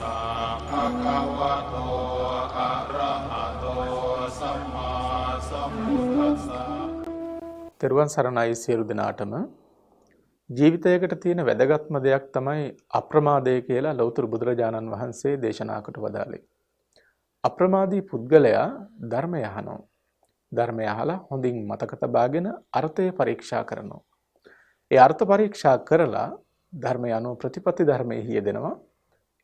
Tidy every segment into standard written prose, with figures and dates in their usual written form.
ะภะคะวะโตอะระหะโตสัมมาสัมพุทธัสสะ. තෙරුවන් සරණයි සියලු දෙනාටම. ජීවිතයකට තියෙන වැදගත්ම දෙයක් තමයි අප්‍රමාදය කියලා ලෞතර බුදුරජාණන් වහන්සේ දේශනා කොට වදාළේ. අප්‍රමාදී පුද්ගලයා ධර්මය අහනවා. ධර්මය අහලා හොඳින් මතක තබාගෙන අර්ථය පරීක්ෂා කරනවා. ඒ අර්ථ පරීක්ෂා කරලා ධර්මය අනුව ප්‍රතිපත්ති ධර්මයේ යෙදෙනවා.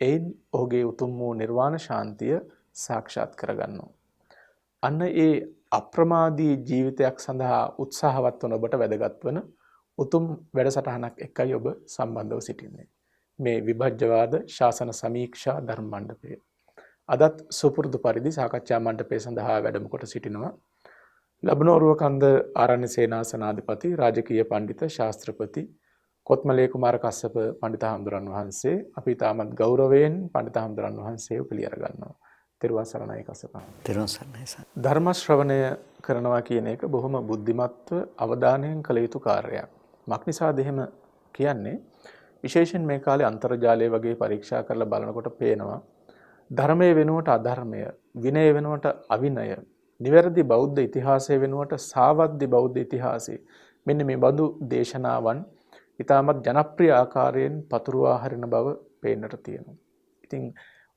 එයින් ඔහුගේ උතුම් වූ නිර්වාණ ශාන්තිය සාක්ෂාත් කරගන්නවා. අන්න ඒ අප්‍රමාදී ජීවිතයක් සඳහා උත්සාහවත් වන ඔබට වැදගත් වන උතුම් වැඩසටහනක් එක්කයි ඔබ සම්බන්ධව සිටින්නේ. මේ විභජ්‍යවාද ශාසන සමීක්ෂා ධර්ම මණ්ඩපය. අදත් සුපුරුදු පරිදි සාකච්ඡා මණ්ඩපය සඳහා වැඩම කොට සිටිනවා. ලබනෝරුව කන්ද ආරණ්‍ය සේනාසනාධිපති රාජකීය පඬිත ශාස්ත්‍රපති කොත්මලේ කුමාර කස්සප පඬිත හාමුදුරන් වහන්සේ අපි තාමත් ගෞරවයෙන් පඬිත හාමුදුරන් වහන්සේව පිළිඅර ගන්නවා. තෙරුවන් සරණයි කස්සප. තෙරුවන් සරණයි. ධර්ම ශ්‍රවණය කරනවා කියන එක බොහොම බුද්ධිමත්ව අවධානයෙන් කළ යුතු කාර්යයක්. මක්නිසාද එහෙම කියන්නේ? විශේෂයෙන් මේ කාලේ අන්තර්ජාලය වගේ පරීක්ෂා කරලා බලනකොට පේනවා ධර්මයේ වෙනුවට අධර්මය, විනය වෙනුවට අවිනය, නිවැරදි බෞද්ධ ඉතිහාසය වෙනුවට සාවද්‍ය බෞද්ධ ඉතිහාසය, මෙන්න මේ බඳු දේශනාවන් ඉතාමත් ජනප්‍රිය ආකාරයෙන් පතුරවා හරින බව පේන්නට තියෙනවා. ඉතින්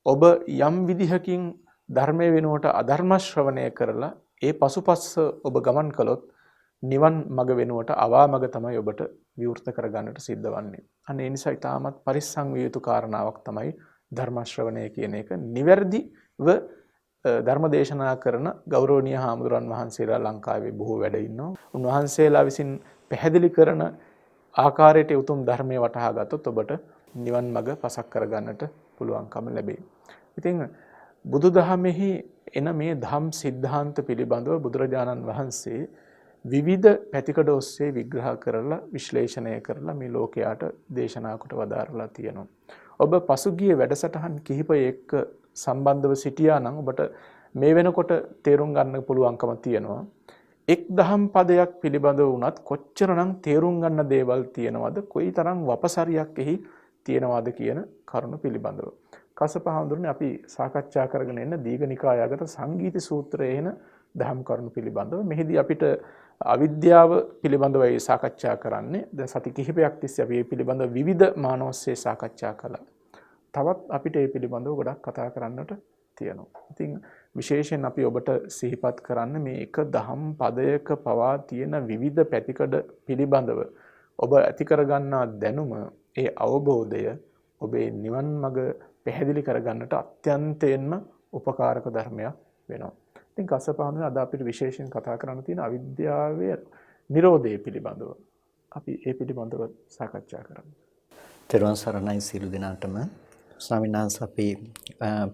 ඔබ යම් විදිහකින් ධර්මයේ වෙනුවට අධර්ම ශ්‍රවණය කරලා ඒ පසුපස්ස ඔබ ගමන් කළොත් නිවන් මඟ වෙනුවට අවා මඟ තමයි ඔබට විවෘත කරගන්නට සිද්ධ වන්නේ. අන්න ඒ නිසා ඉතාමත් පරිස්සම් විය යුතු කාරණාවක් තමයි ධර්ම ශ්‍රවණය කියන එක. නිවැරදිව ධර්ම දේශනා කරන ගෞරවනීය හාමුදුරන් වහන්සේලා ලංකාවේ බොහෝ වැඩ ඉන්නවා. උන්වහන්සේලා විසින් පැහැදිලි කරන ආකාරයට උතුම් ධර්මයේ වටහා ගත්තොත් ඔබට නිවන් මඟ පසක් කරගන්නට පුළුවන්කම ලැබේ. ඉතින් බුදුදහමෙහි එන මේ ධම් සිද්ධාන්ත පිළිබඳව බුදුරජාණන් වහන්සේ විවිධ පැතිකඩ ඔස්සේ විග්‍රහ කරලා විශ්ලේෂණය කරලා මේ ලෝකයට දේශනා කොට වදාරලා තියෙනවා. ඔබ පසුගිය වැඩසටහන් කිහිපය එක්ක සම්බන්ධව සිටියා නම් ඔබට මේ වෙනකොට තේරුම් ගන්න පුළුවන්කම තියෙනවා. එක් දහම් පදයක් පිළිබඳව වුණත් කොච්චරනම් තේරුම් ගන්න දේවල් තියෙනවද, කොයිතරම් වපසරියක් එහි තියෙනවද කියන කරුණ පිළිබඳව. කස්සප හාමුදුරනේ අපි සාකච්ඡා කරගෙන එන දීඝනිකායාගත සංගීති සූත්‍රයේ එන දහම් කරුණු පිළිබඳව මෙහිදී අපිට අවිද්‍යාව පිළිබඳවයි සාකච්ඡා කරන්නේ. දැන් සති කිහිපයක් තිස්සේ අපි මේ පිළිබඳව විවිධ මානවස්සේ සාකච්ඡා කළා. තවත් අපිට මේ පිළිබඳව ගොඩක් කතා කරන්නට තියෙනවා. ඉතින් විශේෂයෙන් අපි ඔබට සිහිපත් කරන්න මේ එක දහම් පදයක පවා තියෙන විවිධ පැතිකඩ පිළිබඳව ඔබ ඇති කරගන්නා දැනුම, ඒ අවබෝධය ඔබේ නිවන් මඟ පැහැදිලි කරගන්නට අත්‍යන්තයෙන්ම උපකාරක ධර්මයක් වෙනවා. ඉතින් කස්සප හාමුදුරනේ අද අපිට විශේෂයෙන් කතා කරන්න තියෙන අවිද්‍යාවේ නිරෝධය පිළිබඳව. අපි ඒ පිළිබඳව සාකච්ඡා කරමු. තෙරුවන් සරණයි සියලු දෙනාටම. ස්වාමීන් වහන්සේ අපි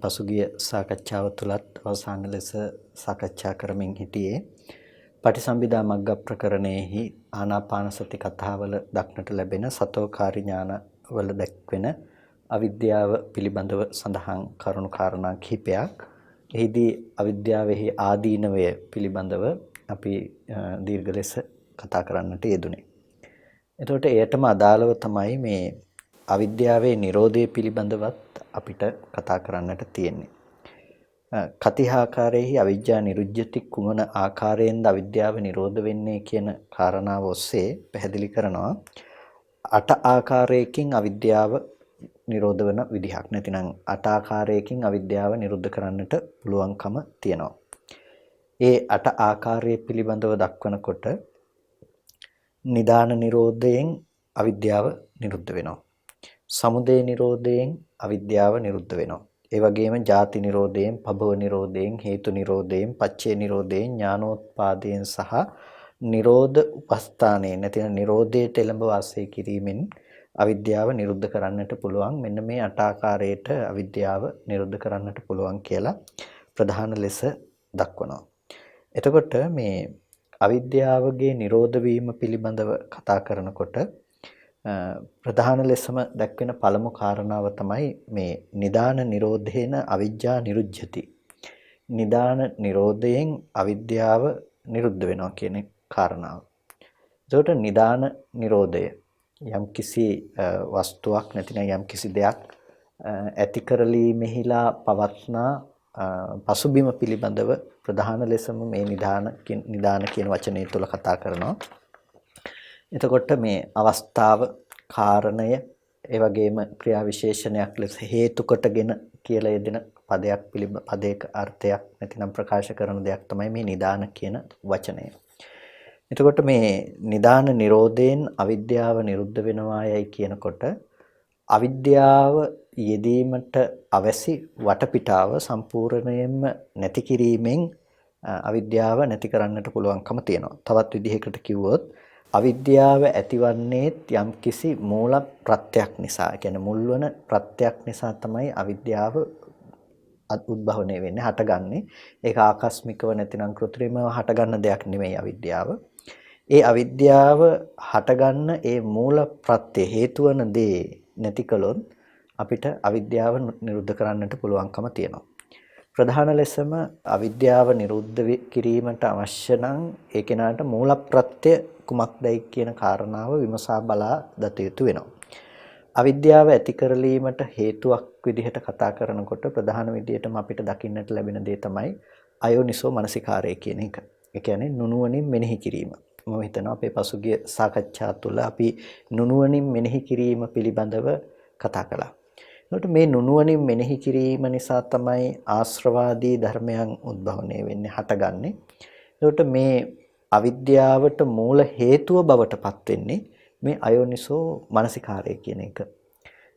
පසුගිය සාකච්ඡාව තුලත් අවසාන ලෙස සාකච්ඡා කරමින් හිටියේ පටිසම්භිදා මග්ග ප්‍රකරණයෙහි ආනාපාන සති කතාවල දක්නට ලැබෙන සතෝකාරී ඥාන වල දැක්වෙන අවිද්‍යාව පිළිබඳව සඳහන් කරුණු කාරණා කිහිපයක්. එහිදී අවිද්‍යාවෙහි ආදීනවය පිළිබඳව අපි දීර්ඝ ලෙස කතා කරන්නට යෙදුනේ. එතකොට එයටම අදාළව තමයි මේ අවිද්‍යාවේ නිරෝධය පිළිබඳවත් අපිට කතා කරන්නට තියෙන්නේ. කතිහාකාරයේහි අවිජ්ජා නිරුජ්ජති කුමන ආකාරයෙන්ද අවිද්‍යාව නිරෝධ වෙන්නේ කියන කාරණාව ඔස්සේ පැහැදිලි කරනවා. 8 ආකාරයකින් අවිද්‍යාව නිරෝධ වෙන විදිහක්. නැතිනම් 8 ආකාරයකින් අවිද්‍යාව නිරුද්ධ කරන්නට පුළුවන්කම තියෙනවා. ඒ 8 ආකාරයේ පිළිබඳව දක්වනකොට නිදාන නිරෝධයෙන් අවිද්‍යාව නිරුද්ධ වෙනවා. සමුදය නිරෝධයෙන් අවිද්‍යාව නිරුද්ධ වෙනවා. ඒ වගේම ජාති නිරෝධයෙන්, පභව නිරෝධයෙන්, හේතු නිරෝධයෙන්, පච්චේ නිරෝධයෙන්, ඥානෝත්පාදයෙන් සහ නිරෝධ උපස්ථානයෙන් නැතිනම් නිරෝධයට එළඹ වාසය කිරීමෙන් අවිද්‍යාව නිරුද්ධ කරන්නට පුළුවන්. මෙන්න මේ 8 ආකාරයට අවිද්‍යාව නිරුද්ධ කරන්නට පුළුවන් කියලා ප්‍රධාන ලෙස දක්වනවා. එතකොට මේ අවිද්‍යාවගේ නිරෝධ වීම පිළිබඳව කතා කරනකොට ප්‍රධාන ලෙසම දැක්වෙන පළමු කාරණාව තමයි මේ නිදාන නිරෝධේන අවිජ්ජා නිරුජ්ජති. නිදාන නිරෝධයෙන් අවිද්‍යාව නිරුද්ධ වෙනවා කියන කාරණාව. එතකොට නිදාන නිරෝධය යම් කිසි වස්තුවක් නැතිනම් යම් කිසි දෙයක් ඇති කරලීමෙහිලා පවත්නා පසුබිම පිළිබඳව ප්‍රධාන ලෙසම මේ නිදාන කියන වචනය තුල කතා කරනවා. එතකොට මේ අවස්ථාව, කාරණය, ඒ වගේම ක්‍රියා විශේෂණයක් ලෙස හේතු කොටගෙන කියලා යෙදෙන පදයක අර්ථයක් නැතිනම් ප්‍රකාශ කරන දෙයක් තමයි මේ නිදාන කියන වචනය. එතකොට මේ නිදාන නිරෝධයෙන් අවිද්‍යාව නිරුද්ධ වෙනවායයි කියනකොට අවිද්‍යාව යෙදීමට අවැසි වටපිටාව සම්පූර්ණයෙන්ම නැති කිරීමෙන් අවිද්‍යාව නැති කරන්නට පුළුවන්කම තියෙනවා. තවත් විදිහකට කිව්වොත් අවිද්‍යාව ඇතිවන්නේ යම්කිසි මූල ප්‍රත්‍යක් නිසා. ඒ කියන්නේ මුල්වන ප්‍රත්‍යක් නිසා තමයි අවිද්‍යාව උද්භවණය වෙන්නේ, හටගන්නේ. ඒක ආකස්මිකව නැතිනම් කෘත්‍රිමව හටගන්න දෙයක් නෙමෙයි අවිද්‍යාව. ඒ අවිද්‍යාව හටගන්න ඒ මූල ප්‍රත්‍ය හේතු වන දේ නැති කළොත් අපිට අවිද්‍යාව නිරුද්ධ කරන්නට පුළුවන්කම තියෙනවා. ප්‍රධාන ලෙසම අවිද්‍යාව නිරුද්ධ කිරීමට අවශ්‍ය නම් ඒ කෙනාට මූල ප්‍රත්‍ය කුමක්දයි කියන කාරණාව විමසා බලා දත යුතු වෙනවා. අවිද්‍යාව ඇති කරලීමට හේතුවක් විදිහට කතා කරනකොට ප්‍රධාන විදිහටම අපිට දකින්නට ලැබෙන දේ තමයි අයෝනිසෝ මනසිකාරය කියන එක. ඒ කියන්නේ නුනුවණින් මෙනෙහි කිරීම. මම හිතනවා අපේ පසුගිය සාකච්ඡා තුළ අපි නුනුවණින් මෙනෙහි කිරීම පිළිබඳව කතා කළා. එතකොට මේ නුනුවණින් මෙනෙහි කිරීම නිසා තමයි ආශ්‍රවාදී ධර්මයන් උද්භවණය වෙන්නේ, හටගන්නේ. එතකොට මේ අවිද්‍යාවට මූල හේතුව බවට පත් වෙන්නේ මේ අයෝනිසෝ මනසිකාරය කියන එක.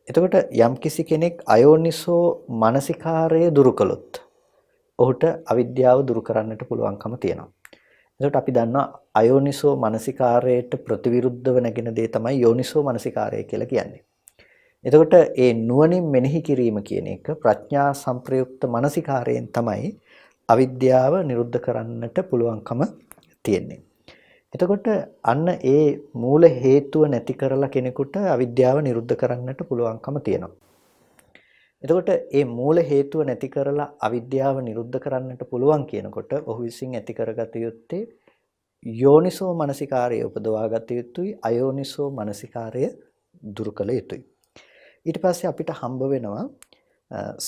එතකොට යම්කිසි කෙනෙක් අයෝනිසෝ මනසිකාරය දුරු කළොත් ඔහුට අවිද්‍යාව දුරු කරන්නට පුළුවන්කම තියෙනවා. එතකොට අපි දන්නවා අයෝනිසෝ මනසිකාරයට ප්‍රතිවිරුද්ධව නැගෙන දේ තමයි යෝනිසෝ මනසිකාරය කියලා කියන්නේ. එතකොට ඒ නුවණින් මෙනෙහි කිරීම කියන එක ප්‍රඥා සංප්‍රයුක්ත මනසිකාරයෙන් තමයි අවිද්‍යාව නිරුද්ධ කරන්නට පුළුවන්කම තියෙන්නේ. එතකොට අන්න ඒ මූල හේතුව නැති කරලා කෙනෙකුට අවිද්‍යාව නිරුද්ධ කරන්නට පුළුවන්කම තියෙනවා. එතකොට ඒ මූල හේතුව නැති කරලා අවිද්‍යාව නිරුද්ධ කරන්නට පුළුවන් කියනකොට ඔහු විසින් ඇති කරගත යුත්තේ යෝනිසෝ මනසිකාරය උපදවා ගත යුතුයි, අයෝනිසෝ මනසිකාරය දුරු කළ යුතුයි. ඊට පස්සේ අපිට හම්බ වෙනවා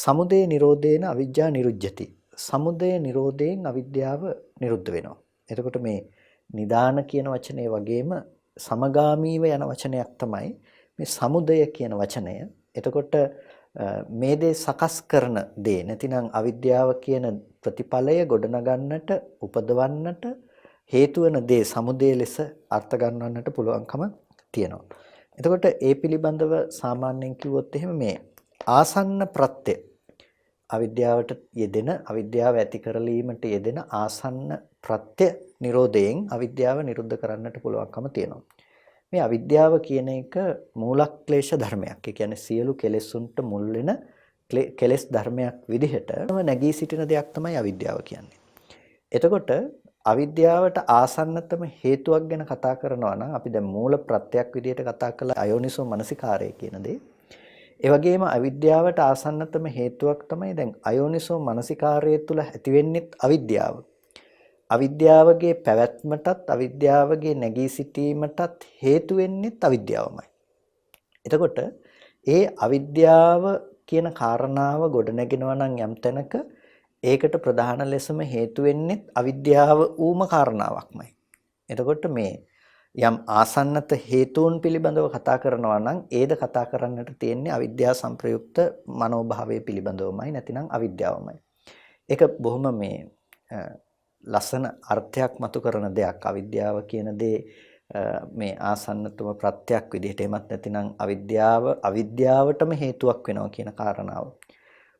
සමුදය නිරෝධේන අවිජ්ජා නිරුජ්ජති. සමුදය නිරෝධයෙන් අවිද්‍යාව නිරුද්ධ වෙනවා. එතකොට මේ නිදාන කියන වචනේ වගේම සමගාමීව යන වචනයක් තමයි මේ සමුදය කියන වචනය. එතකොට මේ දේ සකස් කරන දේ නැතිනම් අවිද්‍යාව කියන ප්‍රතිඵලය ගොඩනගන්නට උපදවන්නට හේතු වෙන දේ සමුදය ලෙස අර්ථ ගන්නවන්නට පුළුවන්කම තියෙනවා. එතකොට ඒ පිළිබඳව සාමාන්‍යයෙන් කිව්වොත් එහෙම මේ ආසන්න ප්‍රත්‍ය අවිද්‍යාවට යෙදෙන අවිද්‍යාව ඇති කරලීමට යෙදෙන ආසන්න ප්‍රත්‍ය නිරෝධයෙන් අවිද්‍යාව නිරුද්ධ කරන්නට පුළුවන්කම තියෙනවා. මේ අවිද්‍යාව කියන එක මූලක්ලේශ ධර්මයක්. ඒ කියන්නේ සියලු කෙලෙසුන්ට මුල් වෙන කෙලෙස් ධර්මයක් විදිහට නැගී සිටින දෙයක් තමයි අවිද්‍යාව කියන්නේ. එතකොට අවිද්‍යාවට ආසන්නතම හේතුවක් ගැන කතා කරනවා නම් අපි දැන් මූල ප්‍රත්‍යක් විදිහට කතා කළ අයෝනිසෝ මනසිකාරය කියන දේ. ඒ වගේම අවිද්‍යාවට ආසන්නතම හේතුවක් තමයි දැන් අයෝනිසෝ මනසිකාරය තුළ ඇති වෙන්නේ අවිද්‍යාව. අවිද්‍යාවගේ පැවැත්මටත් අවිද්‍යාවගේ නැගී සිටීමටත් හේතු වෙන්නේ අවිද්‍යාවමයි. එතකොට ඒ අවිද්‍යාව කියන කාරණාව ගොඩනගෙනවා නම් යම් තැනක ඒකට ප්‍රධාන ලෙසම හේතු වෙන්නේ අවිද්‍යාව ඌම කාරණාවක්මයි. එතකොට මේ යම් ආසන්නත හේතුන් පිළිබඳව කතා කරනවා නම් ඒද කතා කරන්නට තියෙන්නේ අවිද්‍යා සංප්‍රයුක්ත මනෝභාවය පිළිබඳවමයි නැතිනම් අවිද්‍යාවමයි. ඒක බොහොම මේ ලස්සන අර්ථයක් මතු කරන දෙයක්. අවිද්‍යාව කියන දේ මේ ආසන්නතම ප්‍රත්‍යක් විදිහට එමත් නැතිනම් අවිද්‍යාවටම හේතුවක් වෙනවා කියන කාරණාව.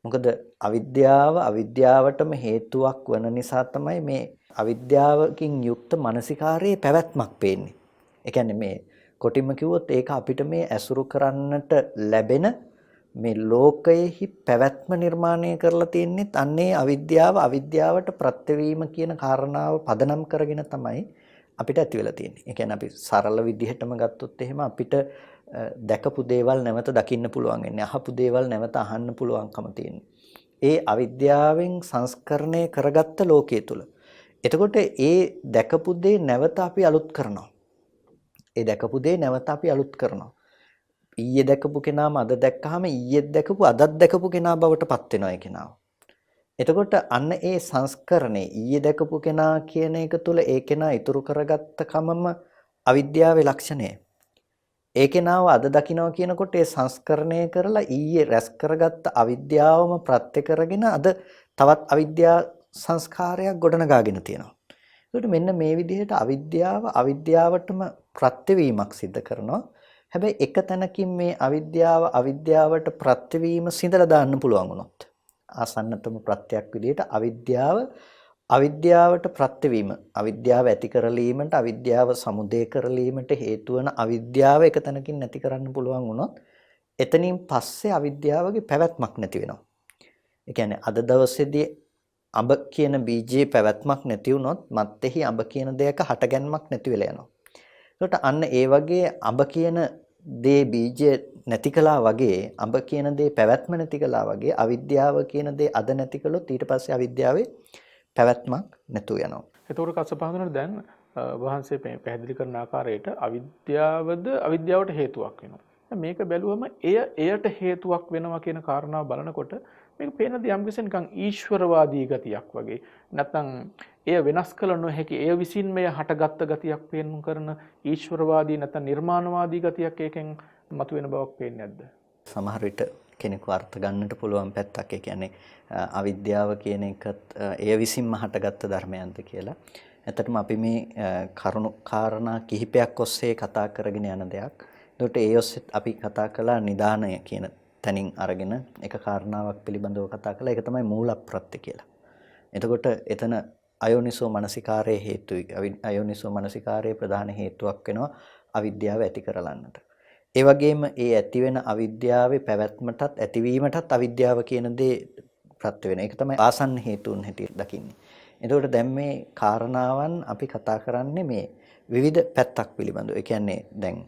මොකද අවිද්‍යාවටම හේතුවක් වන නිසා තමයි මේ අවිද්‍යාවකින් යුක්ත මානසිකාරයේ පැවැත්මක් පේන්නේ. ඒ කියන්නේ මේ කොටින්ම කිව්වොත් ඒක අපිට මේ ඇසුරු කරන්නට ලැබෙන මේ ලෝකයේහි පැවැත්ම නිර්මාණය කරලා තින්නේ අන්නේ අවිද්‍යාවට ප්‍රත්‍යවීම කියන කාරණාව පදනම් කරගෙන තමයි අපිට ඇති වෙලා තියෙන්නේ. ඒ කියන්නේ අපි සරල විදිහටම ගත්තොත් එහෙම අපිට දැකපු දේවල් නැවත දකින්න පුළුවන් වෙන්නේ. අහපු දේවල් නැවත අහන්න පුළුවන්කම තියෙන්නේ. ඒ අවිද්‍යාවෙන් සංස්කරණය කරගත්ත ලෝකයේ තුල. එතකොට ඒ දැකපු දේ නැවත අපි අලුත් කරනවා. ඊයේ දැකපු කෙනාම අද දැක්කහම ඊයේ දැකපු අදත් දැකපු කෙනා බවට පත් වෙනවා ඒ කෙනාව. එතකොට අන්න ඒ සංස්කරණේ ඊයේ දැකපු කෙනා කියන එක තුළ ඒ කෙනා ඉතුරු කරගත්ත කමම අවිද්‍යාවේ ලක්ෂණය. ඒ කෙනාව අද දකිනවා කියනකොට ඒ සංස්කරණය කරලා ඊයේ රැස් කරගත්ත අවිද්‍යාවම ප්‍රත්‍ය කරගෙන අද තවත් අවිද්‍යා සංස්කාරයක් ගොඩනගාගෙන තියෙනවා. ඒකට මෙන්න මේ විදිහට අවිද්‍යාවටම ප්‍රත්‍යවීමක් සිද්ධ කරනවා. හැබැයි එක තැනකින් මේ අවිද්‍යාවට ප්‍රත්‍යවීම සිඳලා දාන්න පුළුවන් වුණොත් ආසන්නතම ප්‍රත්‍යක් විදිහට අවිද්‍යාවට ප්‍රත්‍යවීම අවිද්‍යාව ඇති කරලීමට අවිද්‍යාව සමුදය කරලීමට හේතු වන අවිද්‍යාව එක තැනකින් නැති කරන්න පුළුවන් වුණොත් එතනින් පස්සේ අවිද්‍යාවගේ පැවැත්මක් නැති වෙනවා. ඒ කියන්නේ අද දවසේදී අඹ කියන බීජයේ පැවැත්මක් නැති වුණොත් මත්තේහි අඹ කියන දෙයක හටගැන්මක් නැති වෙලා යනවා. ඒකට අන්න ඒ වගේ අඹ කියන දේ බීජය නැති කළා වගේ අඹ කියන දේ පැවැත්ම නැති කළා වගේ අවිද්‍යාව කියන දේ අද නැති කළොත් ඊට පස්සේ අවිද්‍යාවේ පැවැත්මක් නැතු වෙනවා. එතකොට කස්සපහඳුනට දැන් වහන්සේ පැහැදිලි කරන ආකාරයට අවිද්‍යාවද අවිද්‍යාවට හේතුවක් වෙනවා. මේක බැලුවම එයට හේතුවක් වෙනවා කියන කාරණාව බලනකොට මේක පේන දේ යම්කිසි නිකන් ඊශ්වරවාදී ගතියක් වගේ. නැත්නම් එය වෙනස් කළ නොහැකි එය විසින් මේ හටගත්ත ගතියක් පේන්න කරන ඊශ්වරවාදී නැත්නම් නිර්මාණවාදී ගතියක් ඒකෙන් මතුවෙන බවක් පේන්නේ නැද්ද? සමහර විට කෙනෙකු අර්ථ ගන්නට පුළුවන් පැත්තක්. ඒ කියන්නේ අවිද්‍යාව කියන එකත් එය විසින්ම හටගත්ත ධර්මයන්ද කියලා. ඇත්තටම අපි මේ කරුණු කාරණා කිහිපයක් ඔස්සේ කතා කරගෙන යන දෙයක්. ඒකට ඒ ඔස්සේ අපි කතා කළා නිදානය කියන තැනින් අරගෙන එක කාරණාවක් පිළිබඳව කතා කළා. ඒක තමයි මූල ප්‍රත්‍ය කියලා. එතකොට එතන අයෝනිසෝ මනසිකාරයේ හේතුයි. අයෝනිසෝ මනසිකාරයේ ප්‍රධාන හේතුවක් වෙනවා අවිද්‍යාව ඇති කරලන්නට. ඒ වගේම ඒ ඇති වෙන අවිද්‍යාවේ පැවැත්මටත් ඇතිවීමටත් අවිද්‍යාව කියන දේ ප්‍රත්‍ය වෙන. ඒක තමයි ආසන්න හේතුන් හැටියට දකින්නේ. එතකොට දැන් මේ කාරණාවන් අපි කතා කරන්නේ මේ විවිධ පැත්තක් පිළිබඳව. ඒ කියන්නේ දැන්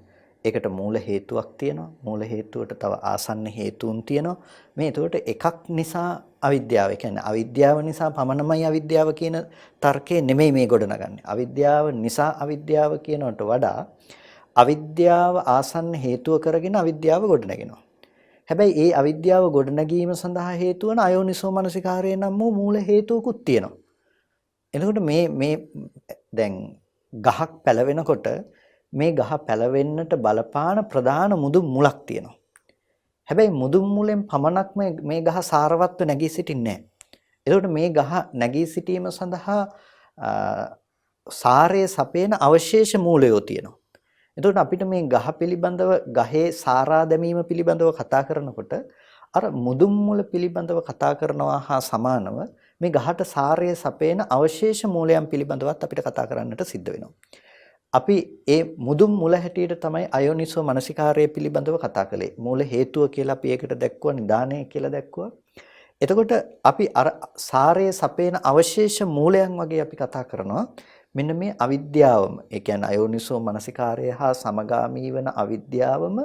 ඒකට මූල හේතුවක් තියෙනවා. මූල හේතුවට තව ආසන්න හේතුන් තියෙනවා. මේ එතකොට එකක් නිසා අවිද්‍යාව. ඒ කියන්නේ අවිද්‍යාව නිසා පමණමයි අවිද්‍යාව කියන තර්කය නෙමෙයි මේ ගොඩනගන්නේ. අවිද්‍යාව නිසා අවිද්‍යාව කියනකට වඩා අවිද්‍යාව ආසන්න හේතුව කරගෙන අවිද්‍යාව ගොඩනගෙනවා. හැබැයි ඒ අවිද්‍යාව ගොඩනැගීම සඳහා හේතු වන අයෝනිසෝ මනසිකාරය නම් වූ මූල හේතුකුත් තියෙනවා. එතකොට මේ දැන් ගහක් පැලවෙනකොට මේ ගහ පැලවෙන්නට බලපාන ප්‍රධාන මුදුන් මුලක් තියෙනවා. හැබැයි මුදුන් මුලෙන් පමණක් මේ ගහ සාරවත්ව නැගී සිටින්නේ නැහැ. එතකොට මේ ගහ නැගී සිටීම සඳහා සාරයේ සපේන අවශේෂ මූලයෝ තියෙනවා. එතකොට අපිට මේ ගහ පිළිබඳව ගහේ සාරා දැමීම පිළිබඳව කතා කරනකොට අර මුදුන් මුල පිළිබඳව කතා කරනවා හා සමානව මේ ගහට සාරයේ සපේන අවශේෂ මූලයන් පිළිබඳවත් අපිට කතා කරන්නට සිද්ධ වෙනවා. අපි ඒ මුදුන් මුල හැටියට තමයි අයෝනිසෝ මනසිකාරය පිළිබඳව කතා කළේ. මූල හේතුව කියලා අපි ඒකට දැක්කුවා, නිදානය කියලා දැක්කුවා. එතකොට අපි අර සාරයේ සපේන අවශේෂ මූලයන් වගේ අපි කතා කරනවා. මෙන්න මේ අවිද්‍යාවම, ඒ කියන්නේ අයෝනිසෝ මනසිකාරය හා සමගාමී වන අවිද්‍යාවම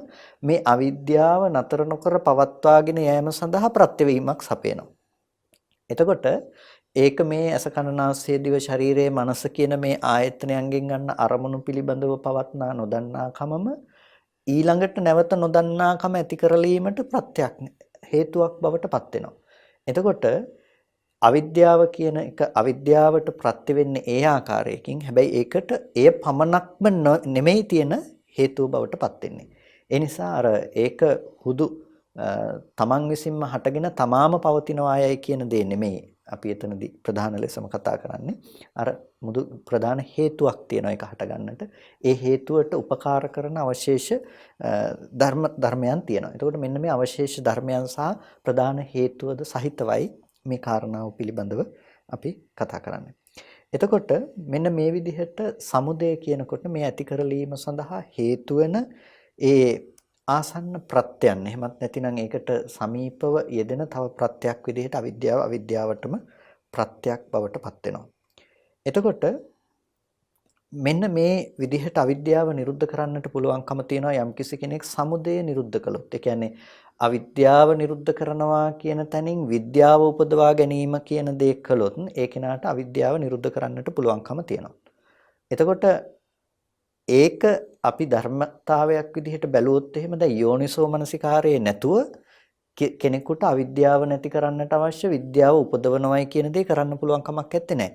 මේ අවිද්‍යාව නතර නොකර පවත්වාගෙන යෑම සඳහා ප්‍රත්‍යවීමක් සපයනවා. එතකොට ඒක මේ ඇස කන නාසය දිව ශරීරයේ මනස කියන මේ ආයතනයන්ගෙන් ගන්න අරමුණු පිළිබඳව පවත්නා නොදන්නාකමම ඊළඟට නැවත නොදන්නාකම ඇති කරලීමට ප්‍රත්‍යක් හේතුවක් බවට පත් වෙනවා. එතකොට අවිද්‍යාව කියන එක අවිද්‍යාවට ප්‍රත්‍ය වෙන්නේ ඒ ආකාරයකින්. හැබැයි ඒකට එය පමණක්ම නෙමෙයි තියෙන හේතුව බවට පත් වෙන්නේ. ඒ නිසා අර ඒක හුදු තමන් විසින්ම හටගෙන තමාම පවතිනවායයි කියන දේ නෙමෙයි අපි එතනදී ප්‍රධාන ලෙසම කතා කරන්නේ. අර මුදු ප්‍රධාන හේතුවක් තියෙනවා ඒක හටගන්නට. ඒ හේතුවට උපකාර කරන අවශේෂ ධර්මයන් තියෙනවා. එතකොට මෙන්න මේ අවශේෂ ධර්මයන් සහ ප්‍රධාන හේතුවද සහිතවයි මේ කාරණාව පිළිබඳව අපි කතා කරන්නේ. එතකොට මෙන්න මේ විදිහට සමුදය කියනකොට මේ ඇති කරලීම සඳහා හේතු වෙන ඒ ආසන්න ප්‍රත්‍යයන්, එහෙමත් නැතිනම් ඒකට සමීපව යෙදෙන තව ප්‍රත්‍යක් විදිහට අවිද්‍යාවටම ප්‍රත්‍යක් බවට පත් වෙනවා. එතකොට මෙන්න මේ විදිහට අවිද්‍යාව නිරුද්ධ කරන්නට පුළුවන්කම තියෙනවා යම්කිසි කෙනෙක් සමුදය නිරුද්ධ කළොත්. ඒ කියන්නේ අවිද්‍යාව නිරුද්ධ කරනවා කියන තැනින් විද්‍යාව උපදවා ගැනීම කියන දේ කළොත් ඒ කෙනාට අවිද්‍යාව නිරුද්ධ කරන්නට පුළුවන්කම තියෙනවා. එතකොට ඒක අපි ධර්මතාවයක් විදිහට බැලුවොත් එහෙම දැන් යෝනිසෝ මනසිකාරයේ නැතුව කෙනෙකුට අවිද්‍යාව නැති කරන්නට අවශ්‍ය විද්‍යාව උපදවනවයි කියන දේ කරන්න පුළුවන් කමක් නැත්තේ නෑ.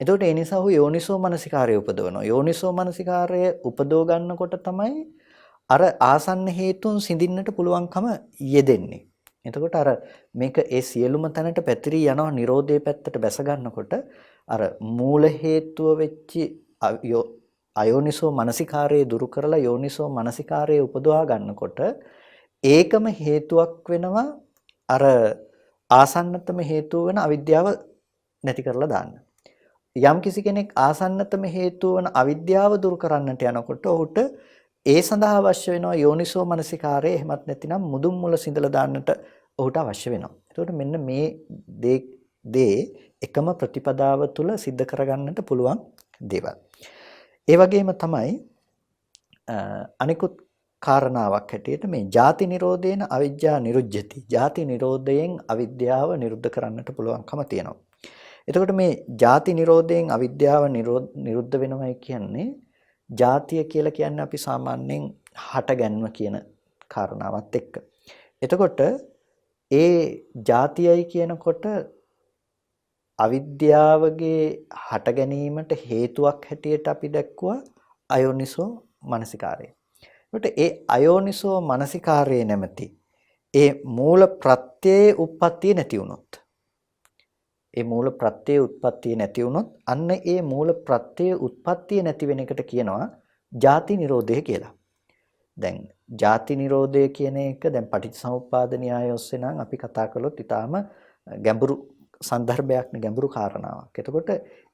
එතකොට ඒ නිසා ඔහු යෝනිසෝ මනසිකාරය උපදවනවා. යෝනිසෝ මනසිකාරය උපදව ගන්නකොට තමයි අර ආසන්න හේතුන් සිඳින්නට පුළුවන්කම යෙදෙන්නේ. එතකොට අර මේක ඒ සියලුම තැනට පැතිරී යනවා Nirodhe පැත්තට බැස ගන්නකොට අර මූල හේතුව වෙච්චි අයෝනිසෝ මනසිකාරයේ දුරු කරලා යෝනිසෝ මනසිකාරයේ උපදවා ගන්නකොට ඒකම හේතුවක් වෙනවා අර ආසන්නතම හේතුව වෙන අවිද්‍යාව නැති කරලා දාන්න. යම් කිසි කෙනෙක් ආසන්නතම හේතුව වන අවිද්‍යාව දුරු කරන්නට යනකොට ඔහුට ඒ සඳහා අවශ්‍ය වෙනවා යෝනිසෝ මනසිකාරය. එහෙමත් නැතිනම් මුදුන් මුල සිඳලා දාන්නට ඔහුට අවශ්‍ය වෙනවා. ඒකට මෙන්න මේ දේ එකම ප්‍රතිපදාව තුළ සිද්ධ කරගන්නට පුළුවන් දේවල්. ඒ වගේම තමයි අනිකුත් කාරණාවක් හැටියට මේ ජාති නිරෝධේන අවිජ්ජා නිරුජ්ජති. ජාති නිරෝධයෙන් අවිද්‍යාව නිරුද්ධ කරන්නට පුළුවන්කම තියෙනවා. එතකොට මේ ජාති නිරෝධයෙන් අවිද්‍යාව නිරුද්ධ වෙනවයි කියන්නේ ජාතිය කියලා කියන්නේ අපි සාමාන්‍යයෙන් හටගැන්ම කියන කාරණාවත් එක්ක. එතකොට ඒ ජාතියයි කියනකොට අවිද්‍යාවගේ හට ගැනීමට හේතුවක් හැටියට අපි දැක්කුවා අයෝනිසෝ මනසිකාරය. ඒකට ඒ අයෝනිසෝ මනසිකාරයේ නැමැති ඒ මූල ප්‍රත්‍යයේ උප්පත්තිය නැති වුණොත් ඒ මූල ප්‍රත්‍යයේ උත්පත්තිය නැති වුණොත් අන්න ඒ මූල ප්‍රත්‍යයේ උත්පත්තිය නැති වෙන එකට කියනවා ජාති නිරෝධය කියලා. දැන් ජාති නිරෝධය කියන එක දැන් පටිච්චසමුප්පාද න්‍යාය ඔස්සේ නම් අපි කතා කළොත් ඊටාම ගැඹුරු සන්දර්භයක් නේ, ගැඹුරු කාරණාවක්. එතකොට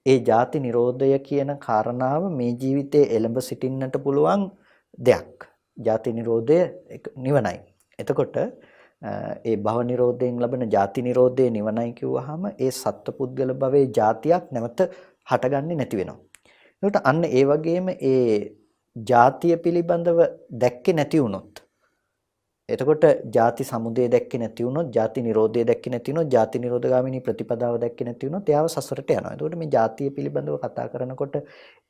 ඒ ජාති නිරෝධය කියන කාරණාව මේ ජීවිතයේ එළඹ සිටින්නට පුළුවන් දෙයක්. ජාති නිරෝධය නිවනයි. එතකොට ඒ භව නිරෝධයෙන් ලබන ජාති නිරෝධයේ නිවනයි කිව්වහම ඒ සත්පුද්ගල භවයේ ජාතියක් නැවත හටගන්නේ නැති වෙනවා. ඒකට අන්න ඒ වගේම ඒ ජාතිය පිළිබඳව දැක්කේ නැති වුණොත්, එතකොට ජාති සමුදය දැක්කේ නැති වුණොත්, ජාති නිරෝධය දැක්කේ නැති වුණොත්, ජාති නිරෝධගාමිනී ප්‍රතිපදාව දැක්කේ නැති වුණොත් එයාව සසරට යනවා. එතකොට මේ ජාතිය පිළිබඳව කතා කරනකොට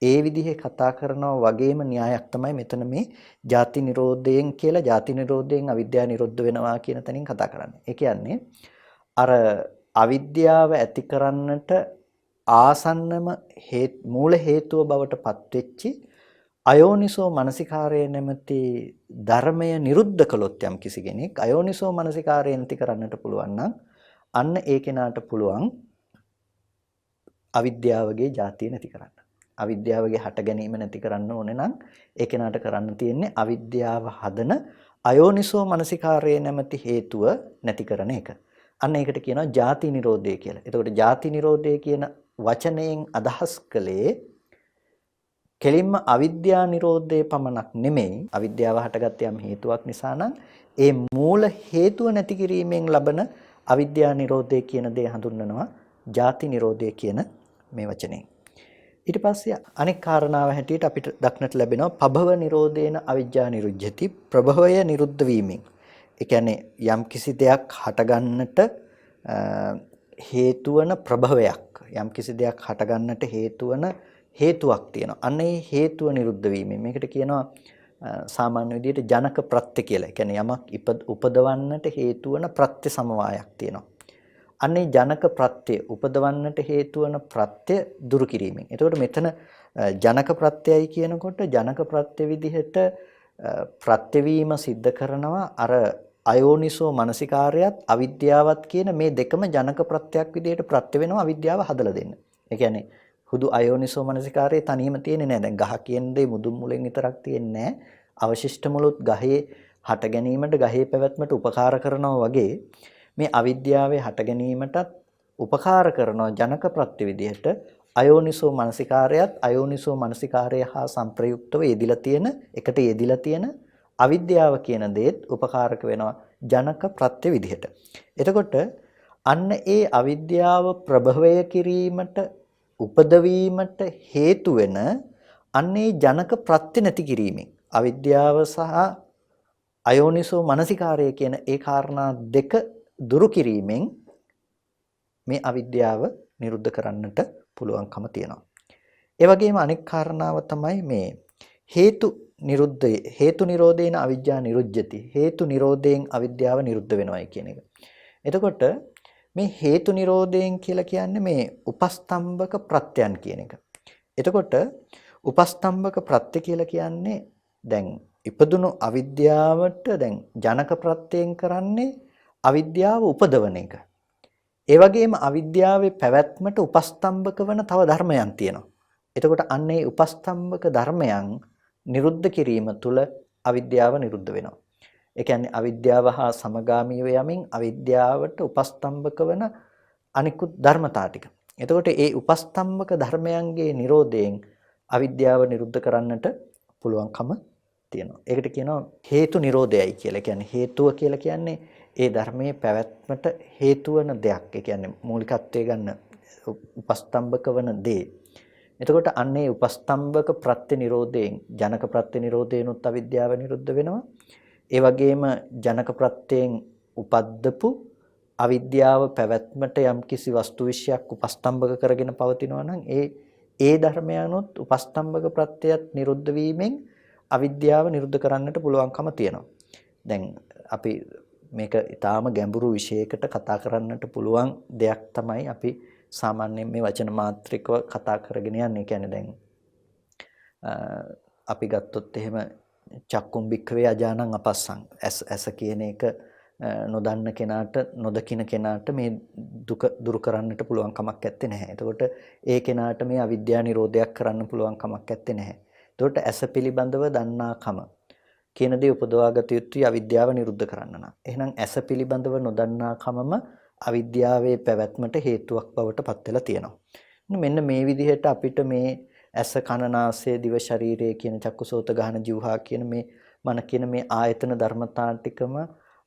ඒ විදිහේ කතා කරනවා වගේම න්‍යායක් තමයි මෙතන මේ ජාති නිරෝධයෙන් කියලා, ජාති නිරෝධයෙන් අවිද්‍යාව නිරෝධ වෙනවා කියන තැනින් කතා කරන්නේ. ඒ කියන්නේ අර අවිද්‍යාව ඇති කරන්නට ආසන්නම මූල හේතුව බවට පත්වෙච්චි අයෝනිසෝ මනසිකාරය නැමැති ධර්මය නිරුද්ධ කළොත් යම් කිසි කෙනෙක් අයෝනිසෝ මනසිකාරය නැති කරන්නට පුළුවන් නම් අන්න ඒ කෙනාට පුළුවන් අවිද්‍යාවගේ ජාතිය නැති කරන්න. අවිද්‍යාවගේ හට ගැනීම නැති කරන්න ඕනේ නම් ඒ කෙනාට කරන්න තියෙන්නේ අවිද්‍යාව හදන අයෝනිසෝ මනසිකාරය නැමැති හේතුව නැති කරන එක. අන්න ඒකට කියනවා ජාති නිරෝධය කියලා. එතකොට ජාති නිරෝධය කියන වචනයෙන් අදහස් කළේ කෙලින්ම අවිද්‍යා නිරෝධයේ පමණක් නෙමෙයි. අවිද්‍යාව හටගත් යම් හේතුවක් නිසා නම් ඒ මූල හේතුව නැති කිරීමෙන් ලබන අවිද්‍යා නිරෝධය කියන දේ හඳුන්වනවා ජාති නිරෝධය කියන මේ වචනේ. ඊට පස්සේ අනෙක් කාරණාව හැටියට අපිට දක්නට ලැබෙනවා පභව නිරෝධේන අවිජ්ජා නිරුජ්ජති. ප්‍රභවය නිරුද්ධ වීමෙන්. ඒ කියන්නේ යම් කිසි දෙයක් හටගන්නට හේතු වන ප්‍රභවයක්, යම් කිසි දෙයක් හටගන්නට හේතු වන හේතුවක් තියෙනවා. අන්න ඒ හේතුව නිරුද්ධ වීමෙන් මේකට කියනවා සාමාන්‍ය විදිහට ජනක ප්‍රත්‍ය කියලා. ඒ කියන්නේ යමක් උපදවන්නට හේතු වන ප්‍රත්‍ය සමவாயයක් තියෙනවා. අන්න ඒ ජනක ප්‍රත්‍ය උපදවන්නට හේතු වන ප්‍රත්‍ය දුරු කිරීමෙන්. එතකොට මෙතන ජනක ප්‍රත්‍යයයි කියනකොට ජනක ප්‍රත්‍ය විදිහට ප්‍රත්‍යවීම සිද්ධ කරනවා අර අයෝනිසෝ මනසිකාරයත් අවිද්‍යාවත් කියන මේ දෙකම ජනක ප්‍රත්‍යක් විදිහට ප්‍රත්‍ය වෙනවා අවිද්‍යාව හදලා දෙන්න. ඒ කියන්නේ හුදු අයෝනිසෝ මනසිකාරයේ තනියම තියෙන්නේ නැහැ. දැන් ගහ කියන දේ මුදුන් මුලෙන් විතරක් තියෙන්නේ නැහැ. අවශිෂ්ට මුලුත් ගහේ හට ගැනීමට, ගහේ පැවැත්මට උපකාර කරනවා වගේ මේ අවිද්‍යාවේ හට ගැනීමටත් උපකාර කරනවා ජනක ප්‍රත්‍ය විදිහට අයෝනිසෝ මනසිකාරයත් අයෝනිසෝ මනසිකාරය හා සංප්‍රයුක්තව යෙදිලා තියෙන, එකට යෙදිලා තියෙන අවිද්‍යාව කියන දේත් උපකාරක වෙනවා ජනක ප්‍රත්‍ය විදිහට. එතකොට අන්න ඒ අවිද්‍යාව ප්‍රභවය කිරීමට උපදවීමට හේතු වෙන අන්නේ ජනක ප්‍රත්‍ය නැති කිරීමෙන් අවිද්‍යාව සහ අයෝනිසෝ මනසිකාරය කියන ඒ කාරණා දෙක දුරු කිරීමෙන් මේ අවිද්‍යාව නිරුද්ධ කරන්නට පුළුවන්කම තියෙනවා. ඒ වගේම අනෙක් කාරණාව තමයි මේ හේතු නිරෝධේන අවිජ්ජා නිරුජ්ජති. හේතු නිරෝධයෙන් අවිද්‍යාව නිරුද්ධ වෙනවායි කියන එක. එතකොට මේ හේතු නිරෝධයෙන් කියලා කියන්නේ මේ උපස්තම්භක ප්‍රත්‍යයන් කියන එක. එතකොට උපස්තම්භක ප්‍රත්‍ය කියලා කියන්නේ දැන් ඉපදුණු අවිද්‍යාවට දැන් ජනක ප්‍රත්‍යයෙන් කරන්නේ අවිද්‍යාව උපදවන එක. ඒ වගේම අවිද්‍යාවේ පැවැත්මට උපස්තම්භක වන තව ධර්මයන් තියෙනවා. එතකොට අන්න ඒ උපස්තම්භක ධර්මයන් නිරුද්ධ කිරීම තුළ අවිද්‍යාව නිරුද්ධ වෙනවා. ඒ කියන්නේ අවිද්‍යාව හා සමගාමීව යමින් අවිද්‍යාවට උපස්තම්භක වන අනිකුත් ධර්මතා ටික. එතකොට ඒ උපස්තම්භක ධර්මයන්ගේ නිරෝධයෙන් අවිද්‍යාව නිරුද්ධ කරන්නට පුළුවන්කම තියෙනවා. ඒකට කියනවා හේතු නිරෝධයයි කියලා. ඒ කියන්නේ හේතුව කියලා කියන්නේ ඒ ධර්මයේ පැවැත්මට හේතු වන දෙයක්. ඒ කියන්නේ මූලිකත්වයේ ගන්න උපස්තම්භක වන දේ. එතකොට අන්නේ උපස්තම්භක ප්‍රත්‍ය නිරෝධයෙන් ජනක ප්‍රත්‍ය නිරෝධයෙන්ුත් අවිද්‍යාව නිරුද්ධ වෙනවා. ඒ වගේම ජනක ප්‍රත්‍යයෙන් උපද්දපු අවිද්‍යාව පැවැත්මට යම්කිසි වස්තු විශයක් උපස්තම්භක කරගෙන පවතිනවා නම් ඒ ධර්මයන්ොත් උපස්තම්භක ප්‍රත්‍යයත් නිරුද්ධ වීමෙන් අවිද්‍යාව නිරුද්ධ කරන්නට පුළුවන්කම තියෙනවා. දැන් අපි මේක ඊටාම ගැඹුරු විෂයයකට කතා කරන්නට පුළුවන් දෙයක් තමයි අපි සාමාන්‍යයෙන් මේ වචන මාත්‍රිකව කතා කරගෙන යන්නේ. ඒ කියන්නේ දැන් අපි ගත්තොත් එහෙම චක්කුම් බික්කවේ අජානං අපස්සං ඇස කියන එක නොදන්න කෙනාට නොදකින කෙනාට මේ දුක දුරු කරන්නට පුළුවන් කමක් නැත්තේ නැහැ. එතකොට ඒ කෙනාට මේ අවිද්‍යා නිරෝධයක් කරන්න පුළුවන් කමක් නැත්තේ නැහැ. එතකොට ඇස පිළිබඳව දන්නාකම කියන දේ උපදවාගත යුතුයි අවිද්‍යාව නිරුද්ධ කරන්න නම්. එහෙනම් ඇස පිළිබඳව නොදන්නාකමම අවිද්‍යාවේ පැවැත්මට හේතුවක් බවට පත් වෙලා තියෙනවා. මෙන්න මේ විදිහට අපිට මේ ඇස කන නාසය දිව ශරීරය කියන චක්කුසෝත ගහන જીවහා කියන මේ මන කියන මේ ආයතන ධර්මතා ටිකම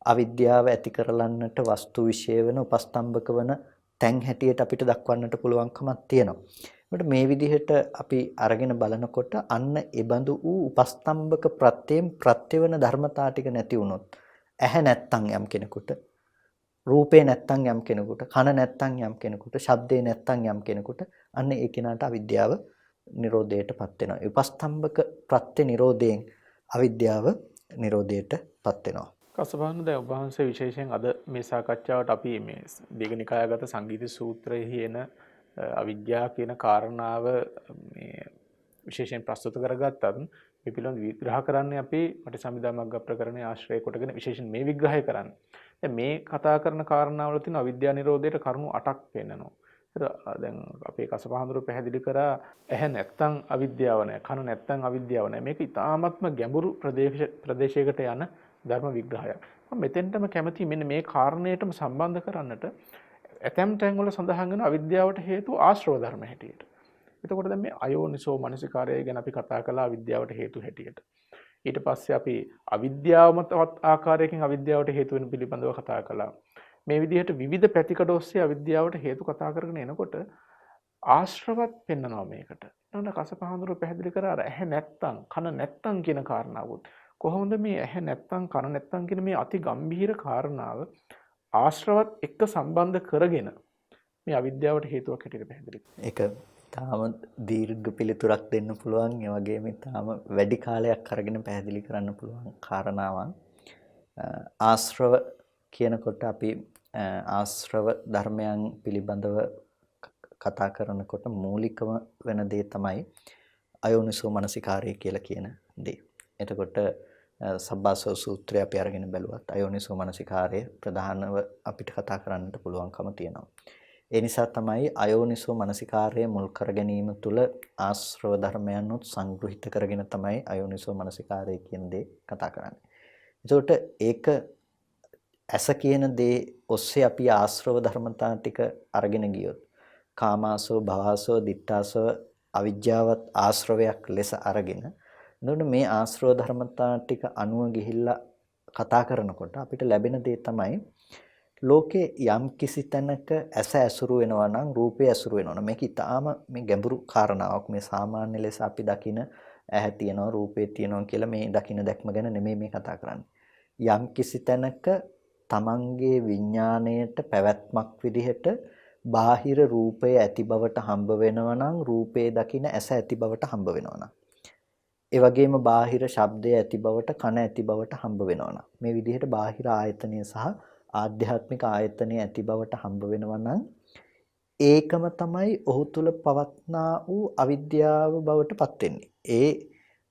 අවිද්‍යාව ඇති කරලන්නට වස්තු විශේෂ වෙන උපස්තම්භක වන තැන් හැටියට අපිට දක්වන්නට පුළුවන්කමක් තියෙනවා. ඒකට මේ විදිහට අපි අරගෙන බලනකොට අන්න ඒබඳු වූ උපස්තම්භක ප්‍රත්‍යයෙන් ප්‍රත්‍යවන ධර්මතා ටික නැති වුණොත් ඇහැ නැත්තම් යම් කෙනෙකුට රූපේ නැත්තම් යම් කෙනෙකුට කන නැත්තම් යම් කෙනෙකුට ශබ්දේ නැත්තම් යම් කෙනෙකුට අන්න ඒ කෙනාට අවිද්‍යාව නිරෝධයටපත් වෙනවා. උපස්තම්භක ප්‍රත්‍ය නිරෝධයෙන් අවිද්‍යාව නිරෝධයටපත් වෙනවා. කසබාන දැන් ඔබ වහන්සේ විශේෂයෙන් අද මේ සාකච්ඡාවට අපි මේ දීඝනිකායගත සංගීත සූත්‍රයේ එන අවිද්‍යාව කියන කාරණාව මේ විශේෂයෙන් ප්‍රස්තුත කරගත්තත් මේ පිළිබඳ විග්‍රහ කරන්නේ අපි පටිසම්භිදා මග්ග ප්‍රකරණයේ ආශ්‍රය කොටගෙන විශේෂයෙන් මේ විග්‍රහය කරන්නේ. දැන් මේ කතා කරන කාරණාවල තියෙන අවිද්‍යා නිරෝධයට කරුණු 8ක් පෙන්නනවා. දැන් අපේ කසපහඳුරු පැහැදිලි කරා ඇහැ නැත්තම් අවිද්‍යාව නැහැ, කන නැත්තම් අවිද්‍යාව නැහැ. මේක ඉතාමත්ම ගැඹුරු ප්‍රදේශයකට යන ධර්ම විග්‍රහයක්. මම මෙතෙන්ටම කැමති මෙන්න මේ කාරණේටම සම්බන්ධ කරන්නට ඇතැම් තැන්වල සඳහන් වෙන අවිද්‍යාවට හේතු ආශ්‍රව ධර්ම හැටියට. එතකොට දැන් මේ අයෝනිසෝ මනසිකාරය ගැන අපි කතා කළා අවිද්‍යාවට හේතු හැටියට. ඊට පස්සේ අපි අවිද්‍යාවම තවත් ආකාරයකින් අවිද්‍යාවට හේතු වෙන පිළිබඳව කතා කළා. මේ විදිහට විවිධ පැතිකඩ ඔස්සේ අවිද්‍යාවට හේතු කතා කරගෙන එනකොට ආශ්‍රවත් පෙන්නනවා මේකට. ඊළඟ කසපහඳුරු පැහැදිලි කරා අර ඇහැ නැත්තම් කන නැත්තම් කියන කාරණාවුත් කොහොමද මේ ඇහැ නැත්තම් කන නැත්තම් කියන මේ අති ගම්භීර කාරණාව ආශ්‍රවත් එක්ක සම්බන්ධ කරගෙන මේ අවිද්‍යාවට හේතුවක් හැටියට පැහැදිලි කරනවා. ඒක තාම දීර්ඝ පිළිතුරක් දෙන්න පුළුවන්. ඒ වගේම තාම වැඩි කාලයක් අරගෙන පැහැදිලි කරන්න පුළුවන් කාරණාවක්. ආශ්‍රව කියනකොට අපි ආශ්‍රව ධර්මයන් පිළිබඳව කතා කරනකොට මූලිකම වෙන දේ තමයි අයෝනිසෝ මනසිකාරය කියලා කියන දේ. එතකොට සබ්බාසව සූත්‍රය අපි අරගෙන බැලුවත් අයෝනිසෝ මනසිකාරය ප්‍රධානව අපිට කතා කරන්නට පුළුවන්කම තියෙනවා. ඒ නිසා තමයි අයෝනිසෝ මනසිකාරය මුල් කර ගැනීම තුළ ආශ්‍රව ධර්මයන්ොත් සංග්‍රහිත කරගෙන තමයි අයෝනිසෝ මනසිකාරය කියන දේ කතා කරන්නේ. එතකොට ඒක ඇස කියන දේ ඔස්සේ අපි ආශ්‍රව ධර්මතා ටික අරගෙන ගියොත් කාමාසෝ භවසෝ දිත්තාසෝ අවිජ්ජාවත් ආශ්‍රවයක් ලෙස අරගෙන එතකොට මේ ආශ්‍රව ධර්මතා ටික අනුව ගිහිල්ලා කතා කරනකොට අපිට ලැබෙන දේ තමයි ලෝකේ යම් කිසි තැනක ඇස ඇසුරු වෙනවා නම් රූපේ ඇසුරු වෙනවා නම් මේක ඊටාම මේ ගැඹුරු කාරණාවක්. මේ සාමාන්‍ය ලෙස අපි දකින ඇහැ තියෙනවා රූපේ තියෙනවා කියලා මේ දකින දැක්ම ගැන නෙමෙයි මේ කතා කරන්නේ. යම් කිසි තැනක තමන්ගේ විඥාණයට පැවැත්මක් විදිහට බාහිර රූපය ඇති බවට හම්බ වෙනවා නම් රූපේ දකින ඇස ඇති බවට හම්බ වෙනවා නම් ඒ වගේම බාහිර ශබ්දය ඇති බවට කන ඇති බවට හම්බ වෙනවා නම් මේ විදිහට බාහිර ආයතනය සහ ආධ්‍යාත්මික ආයතනය ඇති බවට හම්බ වෙනවා නම් ඒකම තමයි ඔහු තුල පවත්නා වූ අවිද්‍යාව බවට පත් වෙන්නේ. ඒ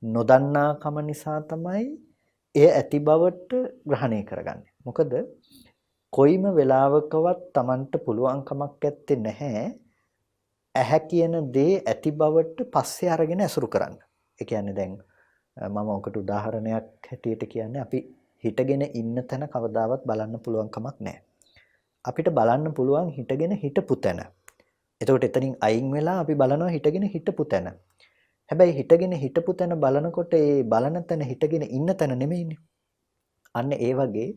නොදන්නාකම නිසා තමයි එය ඇති බවට ග්‍රහණය කරගන්නේ. මොකද කොයිම වෙලාවකවත් Tamanට පුළුවන්කමක් ඇත්තේ නැහැ ඇහැ කියන දේ ඇති බවට පස්සේ අරගෙන ඇසුරු කරන්න. ඒ කියන්නේ දැන් මම ඔකට උදාහරණයක් හැටියට කියන්නේ අපි හිටගෙන ඉන්න තැන කවදාවත් බලන්න පුළුවන් කමක් නැහැ. අපිට බලන්න පුළුවන් හිටගෙන හිටපු තැන. එතකොට එතනින් අයින් වෙලා අපි බලනවා හිටගෙන හිටපු තැන. හැබැයි හිටගෙන හිටපු තැන බලනකොට ඒ බලන තැන හිටගෙන ඉන්න තැන නෙමෙයිනේ. අන්න ඒ වගේ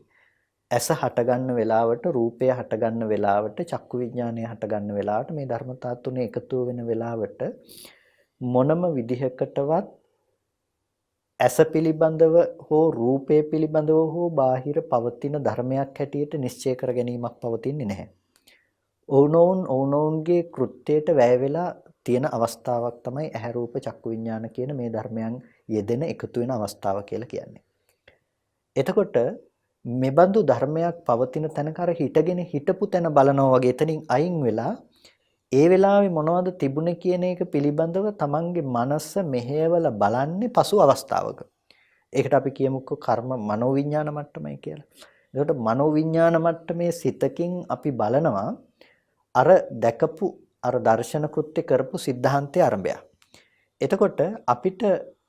ඇස හටගන්න වෙලාවට රූපය හටගන්න වෙලාවට චක්කු විඥානය හටගන්න වෙලාවට මේ ධර්මතා තුනේ එකතු වෙන වෙලාවට මොනම විදිහකටවත් ඇස පිළිබඳව හෝ රූපය පිළිබඳව හෝ බාහිර පවතින ධර්මයක් හැටියට නිශ්චය කර ගැනීමක් පවතින්නේ නැහැ. ඔවුනොවුන්ගේ කෘත්‍යයට වැය වෙලා තියෙන අවස්ථාවක් තමයි ඇහැ රූප චක්කු විඥාන කියන මේ ධර්මයන් යෙදෙන එකතු වෙන අවස්ථාව කියලා කියන්නේ. එතකොට මෙබඳු ධර්මයක් පවතින තැනක අර හිටගෙන හිටපු තැන බලනවා වගේ එතනින් අයින් වෙලා ඒ වෙලාවේ මොනවද තිබුණේ කියන එක පිළිබඳව තමන්ගේ මනස මෙහෙයවලා බලන්නේ පසු අවස්ථාවක. ඒකට අපි කියමුකෝ කර්ම මනෝවිඤ්ඤාණ මට්ටමයි කියලා. ඒකට මනෝවිඤ්ඤාණ මට්ටමේ සිතකින් අපි බලනවා අර දැකපු අර දර්ශන කෘත්‍ය කරපු સિદ્ધාන්තයේ ආරම්භය. එතකොට අපිට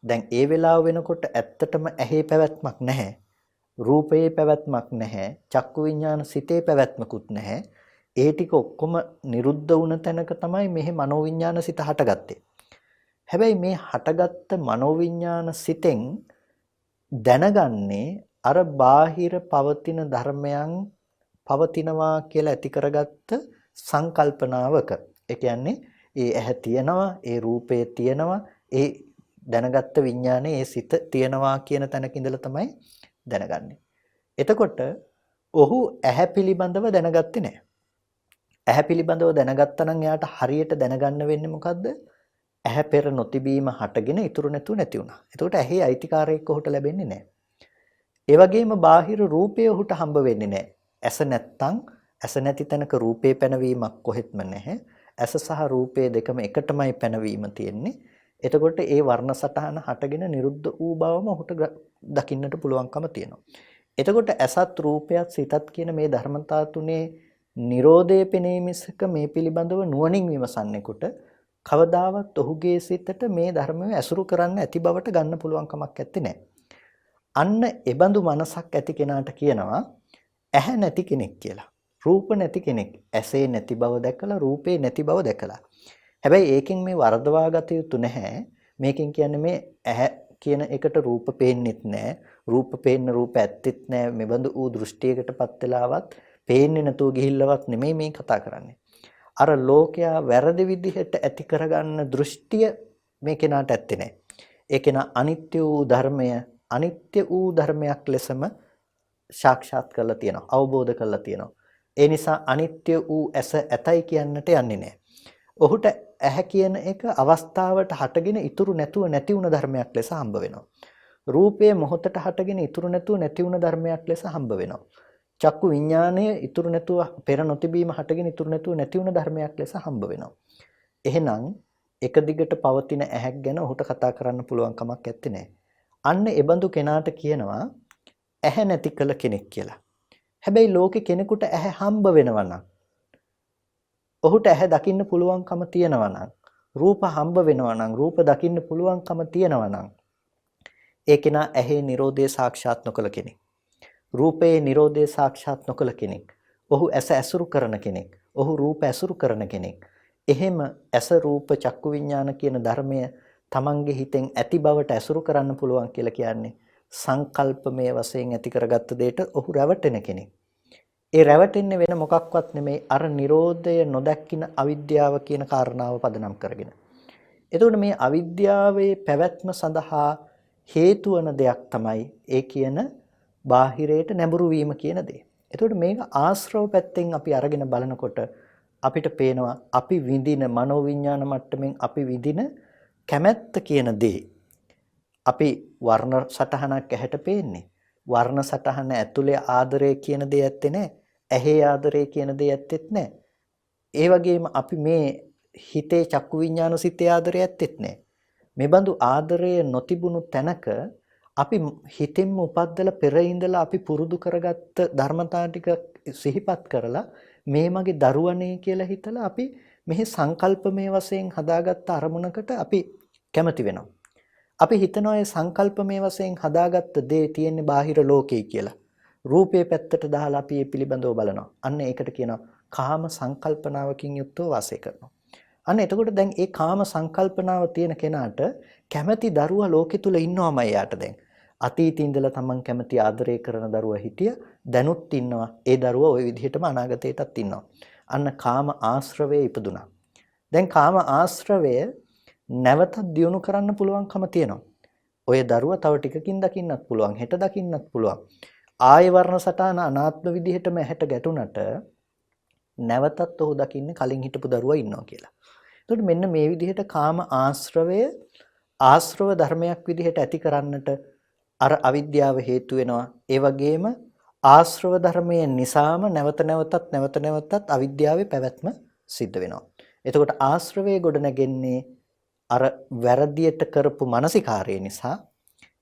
දැන් ඒ වෙලාව වෙනකොට ඇත්තටම ඇහි පැවැත්මක් නැහැ. රූපයේ පැවැත්මක් නැහැ. චක්කු විඤ්ඤාණ සිතේ පැවැත්මකුත් නැහැ. ඒ ටික ඔක්කොම නිරුද්ධ වුණ තැනක තමයි මෙහි මනෝවිඤ්ඤාණ සිත හටගත්තේ. හැබැයි මේ හටගත්ත මනෝවිඤ්ඤාණ සිතෙන් දැනගන්නේ අර බාහිර පවතින ධර්මයන් පවතිනවා කියලා ඇති කරගත්ත සංකල්පනාවක. ඒ කියන්නේ ඒ ඇහැ තියෙනවා, ඒ රූපය තියෙනවා, ඒ දැනගත්ත විඤ්ඤාණය, ඒ සිත තියෙනවා කියන තැනක ඉඳලා තමයි දැනගන්නේ. එතකොට ඔහු ඇහැ පිළිබඳව දැනගත්තේ නැහැ. ඇහැ පිළිබඳව දැනගත්තා නම් එයාට හරියට දැනගන්න වෙන්නේ මොකද්ද? ඇහැ පෙර නොතිබීම හටගෙන ඉතුරු නැතුව නැති වුණා. එතකොට ඇහි අයිතිකාරයෙක් ඔහුට ලැබෙන්නේ නැහැ. ඒ වගේම බාහිර රූපය ඔහුට හම්බ වෙන්නේ නැහැ. ඇස නැත්තම් ඇස නැති තැනක රූපේ පැනවීමක් කොහෙත්ම නැහැ. ඇස සහ රූපය දෙකම එකටමයි පැනවීම තියෙන්නේ. එතකොට ඒ වර්ණ සටහන හටගෙන නිරුද්ධ වූ බවම ඔහුට දකින්නට පුළුවන්කම තියෙනවා. එතකොට ඇසත් රූපයත් සිතත් කියන මේ ධර්මතා තුනේ නිරෝධය පෙනේ මිසක මේ පිළිබඳව නුවණින් විමසන්නෙකුට කවදාවත් ඔහුගේ සිතට මේ ධර්මය ඇසුරු කරන්න ඇති බවට ගන්න පුළුවන් කමක් නැත්තේ නෑ. අන්න එබඳු මනසක් ඇති කෙනාට කියනවා ඇහැ නැති කෙනෙක් කියලා. රූප නැති කෙනෙක්. ඇසේ නැති බව දැකලා රූපේ නැති බව දැකලා. හැබැයි ඒකෙන් මේ වර්ධවා ගත යුතු නැහැ. මේකෙන් කියන්නේ මේ ඇහැ කියන එකට රූප පේන්නෙත් නැහැ. රූප පේන්න රූප ඇත්තෙත් නැහැ. මෙබඳු ඌ දෘෂ්ටියකටපත් වෙලාවත් පේන්නේ නැතුව ගිහිල්ලවත් නෙමෙයි මේ කතා කරන්නේ. අර ලෝකයා වැරදි විදිහට ඇති කරගන්න දෘෂ්ටිය මේ කෙනාට ඇත්තේ නැහැ. ඒ කෙනා අනිත්‍ය වූ ධර්මය අනිත්‍ය වූ ධර්මයක් ලෙසම සාක්ෂාත් කරලා තියෙනවා. අවබෝධ කරලා තියෙනවා. ඒ නිසා අනිත්‍ය වූ ඇස ඇතයි කියන්නට යන්නේ නැහැ. ඔහුට ඇහැ කියන එක අවස්ථාවට හටගෙන ඉතුරු නැතුව නැති වුණ ධර්මයක් ලෙස හම්බ වෙනවා. රූපය මොහොතට හටගෙන ඉතුරු නැතුව නැති වුණ ධර්මයක් ලෙස හම්බ වෙනවා. චක්කු විඥාණය ඉතුරු නැතුව පෙර නොතිබීම හටගෙන ඉතුරු නැතුව නැති වුණ ධර්මයක් ලෙස හම්බ වෙනවා. එහෙනම් එක දිගට පවතින ඇහැක් ගැන ඔහුට කතා කරන්න පුළුවන් කමක් නැත්තේ නෑ. අන්න එබඳු කෙනාට කියනවා ඇහැ නැති කළ කෙනෙක් කියලා. හැබැයි ලෝකේ කෙනෙකුට ඇහැ හම්බ වෙනවා නම් ඔහුට ඇහැ දකින්න පුළුවන්කම තියෙනවා නම් රූප හම්බ වෙනවා නම් රූප දකින්න පුළුවන්කම තියෙනවා නම් ඒ කෙනා ඇහි Nirodhe සාක්ෂාත් නොකළ කෙනෙක්. රූපේ Nirodhe සාක්ෂාත් නොකළ කෙනෙක්. ඔහු ඇස ඇසුරු කරන කෙනෙක්. ඔහු රූප ඇසුරු කරන කෙනෙක්. එහෙම ඇස රූප චක්කු විඥාන කියන ධර්මය තමන්ගේ හිතෙන් ඇති බවට ඇසුරු කරන්න පුළුවන් කියලා කියන්නේ සංකල්පමය වශයෙන් ඇති කරගත්ත දෙයට ඔහු රැවටෙන කෙනෙක්. ඒ රැවටෙන්නේ වෙන මොකක්වත් නෙමෙයි අර Nirodhaය නොදැක්කින අවිද්‍යාව කියන කාරණාව පදනම් කරගෙන. එතකොට මේ අවිද්‍යාවේ පැවැත්ම සඳහා හේතු වන දෙයක් තමයි ඒ කියන බාහිරයට නැඹුරු වීම කියන දේ. එතකොට මේක ආශ්‍රව පැත්තෙන් අපි අරගෙන බලනකොට අපිට පේනවා අපි විඳින මනෝවිඤ්ඤාණ මට්ටමින් අපි විඳින කැමැත්ත කියන දේ අපි වර්ණ සටහනක් ඇහැට පේන්නේ. වර්ණ සටහන ඇතුලේ ආදරය කියන දේ ඇත්තේ නැහැ. ඇහි ආදරය කියන දේ ඇත්තෙත් නැහැ. ඒ වගේම අපි මේ හිතේ චක්කු විඤ්ඤාණ සිතේ ආදරය ඇත්තෙත් නැහැ. මේ බඳු ආදරය නොතිබුණු තැනක අපි හිතින්ම උපද්දලා පෙර ඉඳලා අපි පුරුදු කරගත්ත ධර්මතා ටික සිහිපත් කරලා මේ මගේ දරුවනේ කියලා හිතලා අපි මෙහි සංකල්පමය වශයෙන් හදාගත්ත අරමුණකට අපි කැමති වෙනවා. අපි හිතනවා මේ සංකල්පමය වශයෙන් හදාගත්ත දේ තියෙන්නේ බාහිර ලෝකේ කියලා. රූපේ පැත්තට දාලා අපි ඒ පිළිබඳව බලනවා. අන්න ඒකට කියනවා කාම සංකල්පනාවකින් යුක්තව වාසය කරනවා. අන්න එතකොට දැන් ඒ කාම සංකල්පනාව තියෙන කෙනාට කැමැති දරුවා ලෝකෙ තුල ඉන්නවමයි යාට දැන්. අතීතේ ඉඳලා තමන් කැමැති ආදරය කරන දරුවා හිටිය දැනුත් ඉන්නවා. ඒ දරුවා ওই විදිහටම අනාගතේටත් ඉන්නවා. අන්න කාම ආශ්‍රවයේ ඉපදුනා. දැන් කාම ආශ්‍රවය නැවතත් දියුණු කරන්න පුළුවන්කම තියෙනවා. ඔය දරුවා තව ටිකකින් දකින්නත් පුළුවන්, හෙට දකින්නත් පුළුවන්. ආය වර්ණ සටහන අනාත්ම විදිහටම ඇහැට ගැටුණට නැවතත් ඔහු දකින්නේ කලින් හිටපු දරුවා ඉන්නවා කියලා. එතකොට මෙන්න මේ විදිහට කාම ආශ්‍රවය ආශ්‍රව ධර්මයක් විදිහට ඇති කරන්නට අර අවිද්‍යාව හේතු වෙනවා. ඒ වගේම ආශ්‍රව ධර්මයේ නිසාම නැවත නැවතත් අවිද්‍යාවේ පැවැත්ම සිද්ධ වෙනවා. එතකොට ආශ්‍රවයේ ගොඩ නැගෙන්නේ අර වැරදියට කරපු මානසිකාරය නිසා.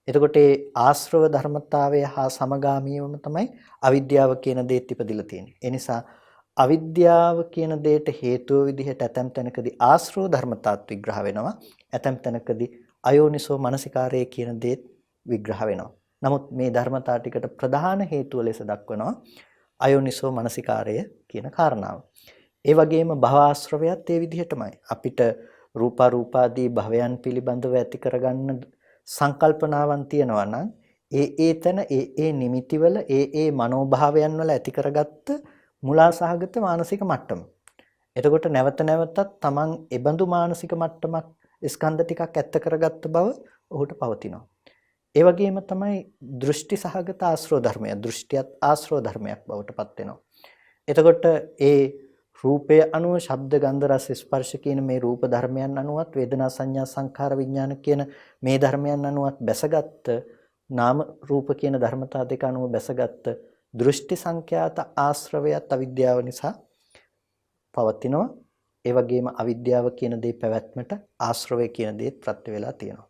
එතකොට ඒ ආශ්‍රව ධර්මතාවය හා සමගාමීවම තමයි අවිද්‍යාව කියන දේත් ඉපදිලා තියෙන්නේ. ඒ නිසා අවිද්‍යාව කියන දෙයට හේතුව විදිහට ඇතැම් තැනකදී ආශ්‍රව ධර්මතාවත් විග්‍රහ වෙනවා. ඇතැම් තැනකදී අයෝනිසෝ මනසිකාරය කියන දේත් විග්‍රහ වෙනවා. නමුත් මේ ධර්මතා ටිකට ප්‍රධාන හේතුව ලෙස දක්වනවා අයෝනිසෝ මනසිකාරය කියන කාරණාව. ඒ වගේම භවආශ්‍රවයත් ඒ විදිහටමයි. අපිට රූපාදී භවයන් පිළිබඳව ඇති කරගන්න සංකල්පනාවන් තියෙනවා නම් ඒ තැන ඒ නිමිතිවල ඒ මනෝභාවයන් වල ඇති කරගත්ත මුලාසහගත මානසික මට්ටම. එතකොට නැවතත් තමන් ඒබඳු මානසික මට්ටමක් ස්කන්ධ ටිකක් ඇත්ත කරගත්ත බව ඔහුට පවතිනවා. ඒ වගේම තමයි දෘෂ්ටි සහගත ආශ්‍රව ධර්මය. දෘෂ්ටියත් ආශ්‍රව ධර්මයක් බවට පත් වෙනවා. එතකොට ඒ රූපය අනුව ශබ්ද ගන්ධ රස ස්පර්ශ කියන මේ රූප ධර්මයන් අනුවත් වේදනා සංඥා සංඛාර විඥාන කියන මේ ධර්මයන් අනුවත් බැසගත් නාම රූප කියන ධර්මතා දෙක අනුව බැසගත් දෘෂ්ටි සංඛ්‍යාත ආශ්‍රවයත් අවිද්‍යාව නිසා පවතිනවා. ඒ වගේම අවිද්‍යාව කියන දේ පැවැත්මට ආශ්‍රවය කියන දේත් ප්‍රත්‍ය වෙලා තියෙනවා.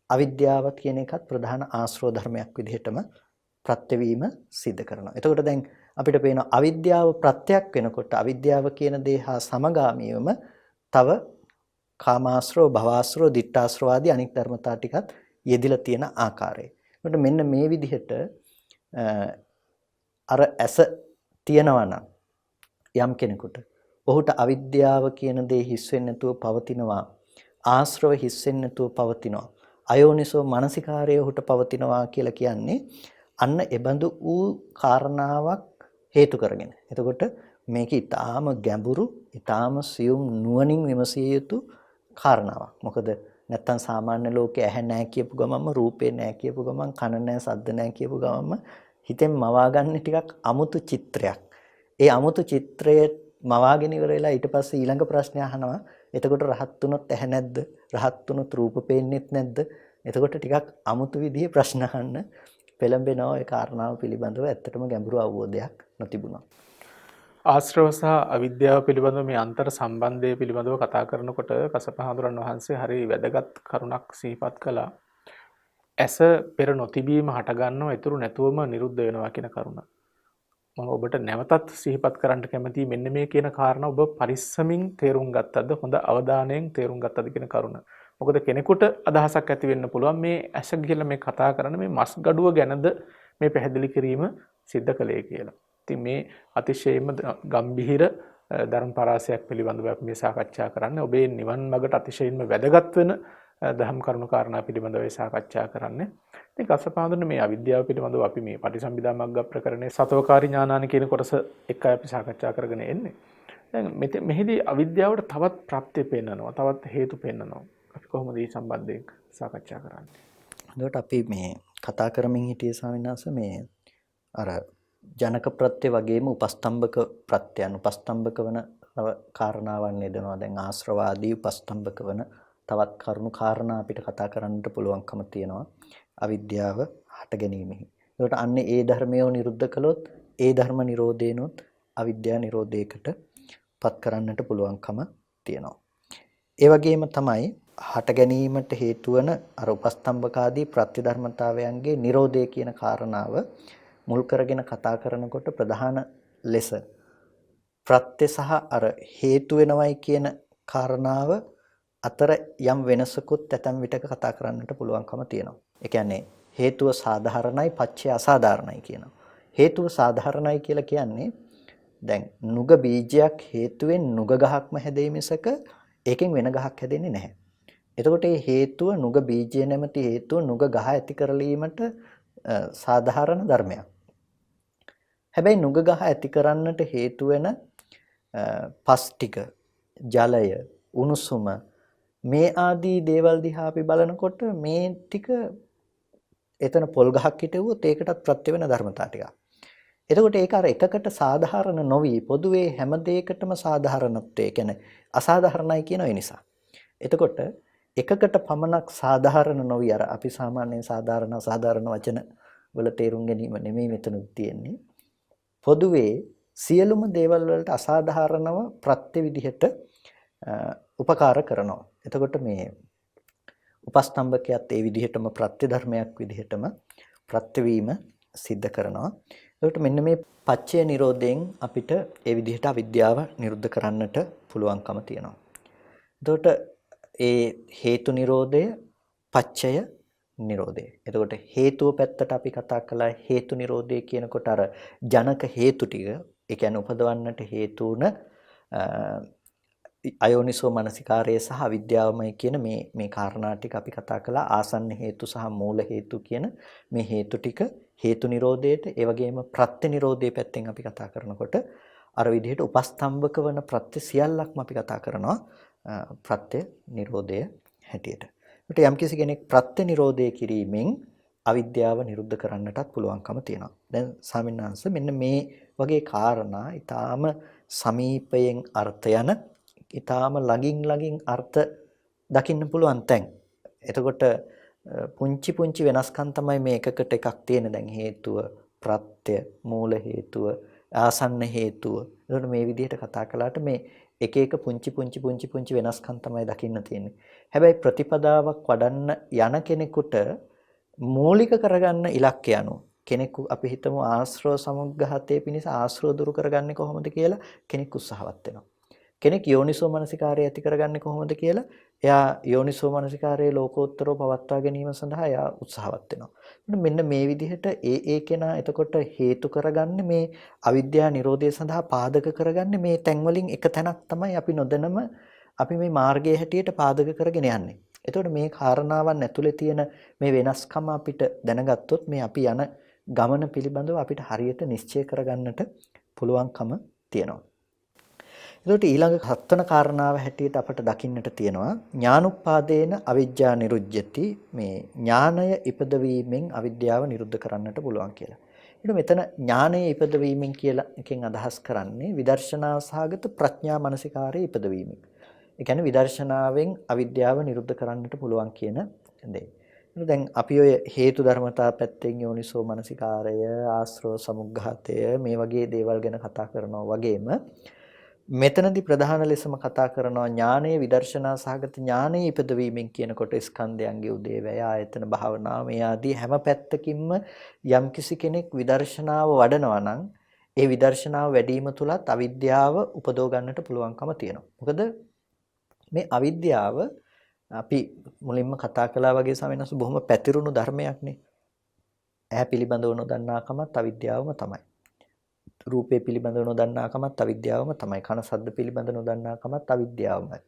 අවිද්‍යාව කියන එකත් ප්‍රධාන ආශ්‍රව ධර්මයක් විදිහටම ප්‍රත්‍යවීම සිද්ධ කරනවා. එතකොට දැන් අපිට පේනවා අවිද්‍යාව ප්‍රත්‍යක් වෙනකොට අවිද්‍යාව කියන දේ හා සමගාමීවම තව කාමාශ්‍රව, භවආශ්‍රව, ditthාශ්‍රව ආදී අනික් ධර්මතා ටිකත් යෙදිලා තියෙන ආකාරය. එතකොට මෙන්න මේ විදිහට අර ඇස තියනවා නම් යම් කෙනෙකුට ඔහුට අවිද්‍යාව කියන දේ හිස් වෙන්නේ නැතුව පවතිනවා. ආශ්‍රව හිස් වෙන්නේ නැතුව පවතිනවා. අයෝනිසෝ මනසිකාරය ඔහුට පවතිනවා කියලා කියන්නේ අන්න එබඳු වූ කාරණාවක් හේතු කරගෙන. එතකොට මේක ඊටාම ගැඹුරු, ඊටාම සියුම් නුවණින් විමසිය යුතු කාරණාවක්. මොකද නැත්තම් සාමාන්‍ය ලෝකේ ඇහැ නැහැ කියපු ගමන්ම, රූපේ නැහැ කියපු ගමන්, කන නැහැ, ශබ්ද නැහැ කියපු ගමන්ම හිතෙන් මවාගන්න ටිකක් අමුතු චිත්‍රයක්. ඒ අමුතු චිත්‍රය මවාගෙන ඉවර වෙලා ඊට පස්සේ ඊළඟ ප්‍රශ්නය අහනවා. එතකොට රහත් වුණොත් ඇහැ නැද්ද? රහත් වුණොත් රූප පේන්නේත් නැද්ද? එතකොට ටිකක් අමුතු විදිහේ ප්‍රශ්න අහන්න පෙළඹෙනවා. ඒ කාරණාව පිළිබඳව ඇත්තටම ගැඹුරු අවබෝධයක් නොතිබුණා. ආශ්‍රව සහ අවිද්‍යාව පිළිබඳව මේ අන්තර් සම්බන්ධය පිළිබඳව කතා කරනකොට කසපහඳුරන් වහන්සේ හරි වැදගත් කරුණක් සිහිපත් කළා. ඇස පෙර නොතිබීම හටගන්නවා, ඉතුරු නැතුවම නිරුද්ධ වෙනවා කියන කරුණ. මම ඔබට නැවතත් සිහිපත් කරන්න කැමතියි මෙන්න මේ කියන කාරණා ඔබ පරිස්සමින් තේරුම් ගත්තද, හොඳ අවධානයෙන් තේරුම් ගත්තද කියන කරුණ. මොකද කෙනෙකුට අදහසක් ඇති වෙන්න පුළුවන් මේ ඇස කියලා මේ කතා කරන මේ මස් ගඩුව ගැනද මේ පැහැදිලි කිරීම සිද්ධ කළේ කියලා. ඉතින් මේ අතිශයින්ම ගම්භීර ධර්ම පරාසයක් පිළිබඳව අපි මේ සාකච්ඡා කරන්නේ. ඔබේ නිවන් මාර්ගට අතිශයින්ම වැදගත් වෙන දහම් කරුණු කාරණා පිළිබඳව සාකච්ඡා කරන්නේ. ඉතින් කස්සපාදුන මේ අවිද්‍යාව පිළිබඳව අපි මේ පටිසම්භිදා මග්ග ප්‍රකරණයේ සතෝකාරී ඥානානි කියන කොටස එක්කයි අපි සාකච්ඡා කරගෙන එන්නේ. දැන් මෙහිදී අවිද්‍යාවට තවත් ප්‍රත්‍ය පෙන්නනවා, තවත් හේතු පෙන්නනවා. අපි කොහොමද මේ සම්බන්ධයෙන් සාකච්ඡා කරන්නේ? එතකොට අපි මේ කතා කරමින් හිටියේ ස්වාමීන් වහන්සේ මේ අර ජනක ප්‍රත්‍ය වගේම උපස්තම්භක ප්‍රත්‍යයන් උපස්තම්භක වන කාරණාවන් නෙදනවා. දැන් ආශ්‍රවාදී උපස්තම්භක වන තවත් කරුණු කාරණා අපිට කතා කරන්නට පුළුවන්කම තියෙනවා අවිද්‍යාව හට ගැනීමෙහි. ඒකට අන්නේ ඒ ධර්මය නිරුද්ධ කළොත් ඒ ධර්ම නිරෝධේනොත් අවිද්‍යා නිරෝධයකට පත් කරන්නට පුළුවන්කම තියෙනවා. ඒ වගේම තමයි හට ගැනීමට හේතු වන අර උපස්තම්භකාදී ප්‍රත්‍යධර්මතාවයන්ගේ නිරෝධය කියන කාරණාව මුල් කරගෙන කතා කරනකොට ප්‍රධාන ලෙස ප්‍රත්‍ය සහ අර හේතු වෙනවයි කියන කාරණාව අතර යම් වෙනසකුත් ඇතම් විටක කතා කරන්නට පුළුවන්කම තියෙනවා. ඒ කියන්නේ හේතුව සාධාරණයි පච්චය අසාධාරණයි කියනවා. හේතුව සාධාරණයි කියලා කියන්නේ දැන් නුග බීජයක් හේතුවෙන් නුග ගහක්ම හැදෙයි මිසක ඒකෙන් වෙන ගහක් හැදෙන්නේ නැහැ. එතකොට මේ හේතුව නුග බීජය නැමැති හේතුව නුග ගහ ඇති කරලීමට සාධාරණ ධර්මයක්. හැබැයි නුග ගහ ඇති කරන්නට හේතු වෙන පස් ටික, ජලය, උණුසුම මේ ආදී දේවල් දිහා අපි බලනකොට මේ ටික එතන පොල් ගහක් හිටවුවොත් ඒකටත් ප්‍රත්‍ය වෙන ධර්මතා ටිකක්. එතකොට ඒක අර එකකට සාධාරණ නොවි පොදුවේ හැම දෙයකටම සාධාරණත්වය කියන්නේ අසාධාරණයි කියන ඒ නිසා. එතකොට එකකට පමණක් සාධාරණ නොවි අර අපි සාමාන්‍යයෙන් සාධාරණ අසාධාරණ වචන වල තේරුම් ගැනීම නෙමෙයි මෙතන තියෙන්නේ. පොදුවේ සියලුම දේවල් වලට අසාධාරණව ප්‍රත්‍ය විදිහට උපකාර කරනවා. එතකොට මේ උපස්තම්භකයත් ඒ විදිහටම ප්‍රත්‍ය ධර්මයක් විදිහටම ප්‍රත්‍ය වීම සිද්ධ කරනවා. එතකොට මෙන්න මේ පච්චය නිරෝධයෙන් අපිට ඒ විදිහට අවිද්‍යාව නිරුද්ධ කරන්නට පුළුවන්කම තියෙනවා. එතකොට ඒ හේතු නිරෝධය පච්චය නිරෝධය. එතකොට හේතුව පැත්තට අපි කතා කළා හේතු නිරෝධය කියනකොට අර ජනක හේතු ටික ඒ කියන්නේ උපදවන්නට හේතු වුණ අයෝනිසෝ මනසිකාරය සහ අවිද්‍යාවමයි කියන මේ කාරණා ටික අපි කතා කළා. ආසන්න හේතු සහ මූල හේතු කියන මේ හේතු ටික හේතු නිරෝධයට ඒ වගේම ප්‍රත්‍ය නිරෝධයේ පැත්තෙන් අපි කතා කරනකොට අර විදිහට උපස්තම්භක වන ප්‍රත්‍ය සියල්ලක්ම අපි කතා කරනවා ප්‍රත්‍ය නිරෝධය හැටියට. ඒකට යම්කිසි කෙනෙක් ප්‍රත්‍ය නිරෝධය කිරීමෙන් අවිද්‍යාව නිරුද්ධ කරන්නටත් පුළුවන්කම තියෙනවා. දැන් ස්වාමීන් මෙන්න මේ වගේ කාරණා ඊටාම සමීපයෙන් අර්ථ යන ඊටාම ළඟින් අර්ථ දකින්න පුළුවන් තැන්. එතකොට පුංචි පුංචි වෙනස්කම් තමයි මේ එකකට එකක් තියෙන. දැන් හේතුව, ප්‍රත්‍ය, මූල හේතුව, ආසන්න හේතුව. එතකොට මේ විදිහට කතා කළාට මේ එක එක පුංචි වෙනස්කම් තමයි දකින්න තියෙන්නේ. හැබැයි ප්‍රතිපදාවක් වඩන්න යන කෙනෙකුට මූලික කරගන්න ඉලක්කය අනුව කෙනෙකු අපි හිතමු ආශ්‍රව සමුග්ඝාතයේ පිණිස ආශ්‍රව දුරු කරගන්නේ කොහොමද කියලා කෙනෙක් උත්සාහවත් වෙනවා. කෙනෙක් යෝනිසෝ මනසිකාරය ඇති කරගන්නේ කොහොමද කියලා එයා යෝනිසෝ මනසිකාරයේ ලෝකෝත්තරව පවත්වා ගැනීම සඳහා එයා උත්සාහවත් වෙනවා. මෙන්න මේ විදිහට ඒ කෙනා එතකොට හේතු කරගන්නේ මේ අවිද්‍යා නිරෝධය සඳහා පාදක කරගන්නේ මේ තැන් වලින් එක තැනක් තමයි අපි නොදැනම අපි මේ මාර්ගයේ හැටියට පාදක කරගෙන යන්නේ. එතකොට මේ කාරණාවන් ඇතුලේ තියෙන මේ වෙනස්කම අපිට දැනගත්තොත් මේ අපි යන ගමන පිළිබඳව අපිට හරියට නිශ්චය කරගන්නට පුළුවන්කම තියෙනවා. එතකොට ඊළඟ හත්වන කාරණාව හැටියට අපට දකින්නට තියෙනවා ඥානුප්පාදේන අවිජ්ජා නිරුජ්ජති මේ ඥානය ඉපදවීමෙන් අවිද්‍යාව නිරුද්ධ කරන්නට පුළුවන් කියලා. ඊට මෙතන ඥානය ඉපදවීමෙන් කියලා එකෙන් අදහස් කරන්නේ විදර්ශනා සහගත ප්‍රඥා මනසිකාරයේ ඉපදවීමෙන්. ඒ කියන්නේ විදර්ශනාවෙන් අවිද්‍යාව නිරුද්ධ කරන්නට පුළුවන් කියන දේ. දැන් අපි ඔය හේතු ධර්මතා පැත්තෙන් යෝනිසෝ මනසිකාරය, ආශ්‍රව සමුග්ඝාතය මේ වගේ දේවල් ගැන කතා කරනවා වගේම මෙතනදී ප්‍රධාන ලෙසම කතා කරනවා ඥානයේ විදර්ශනා සහගත ඥානයේ ඉපදවීමෙන් කියනකොට ස්කන්ධයන්ගේ උදේවැය ආයතන භාවනාව මේ ආදී හැම පැත්තකින්ම යම්කිසි කෙනෙක් විදර්ශනාව වඩනවා නම් ඒ විදර්ශනාව වැඩිම තුලත් අවිද්‍යාව උපදව ගන්නට පුළුවන්කම තියෙනවා. මොකද මේ අවිද්‍යාව අපි මුලින්ම කතා කළා වගේ සමනස බොහොම පැතිරුණු ධර්මයක්නේ. ඇහැ පිළිබඳව නොදන්නාකමත් අවිද්‍යාවම තමයි. රූපේ පිළිබඳව නොදන්නාකමත් අවිද්‍යාවම තමයි. කන ශබ්ද පිළිබඳව නොදන්නාකමත් අවිද්‍යාවමයි.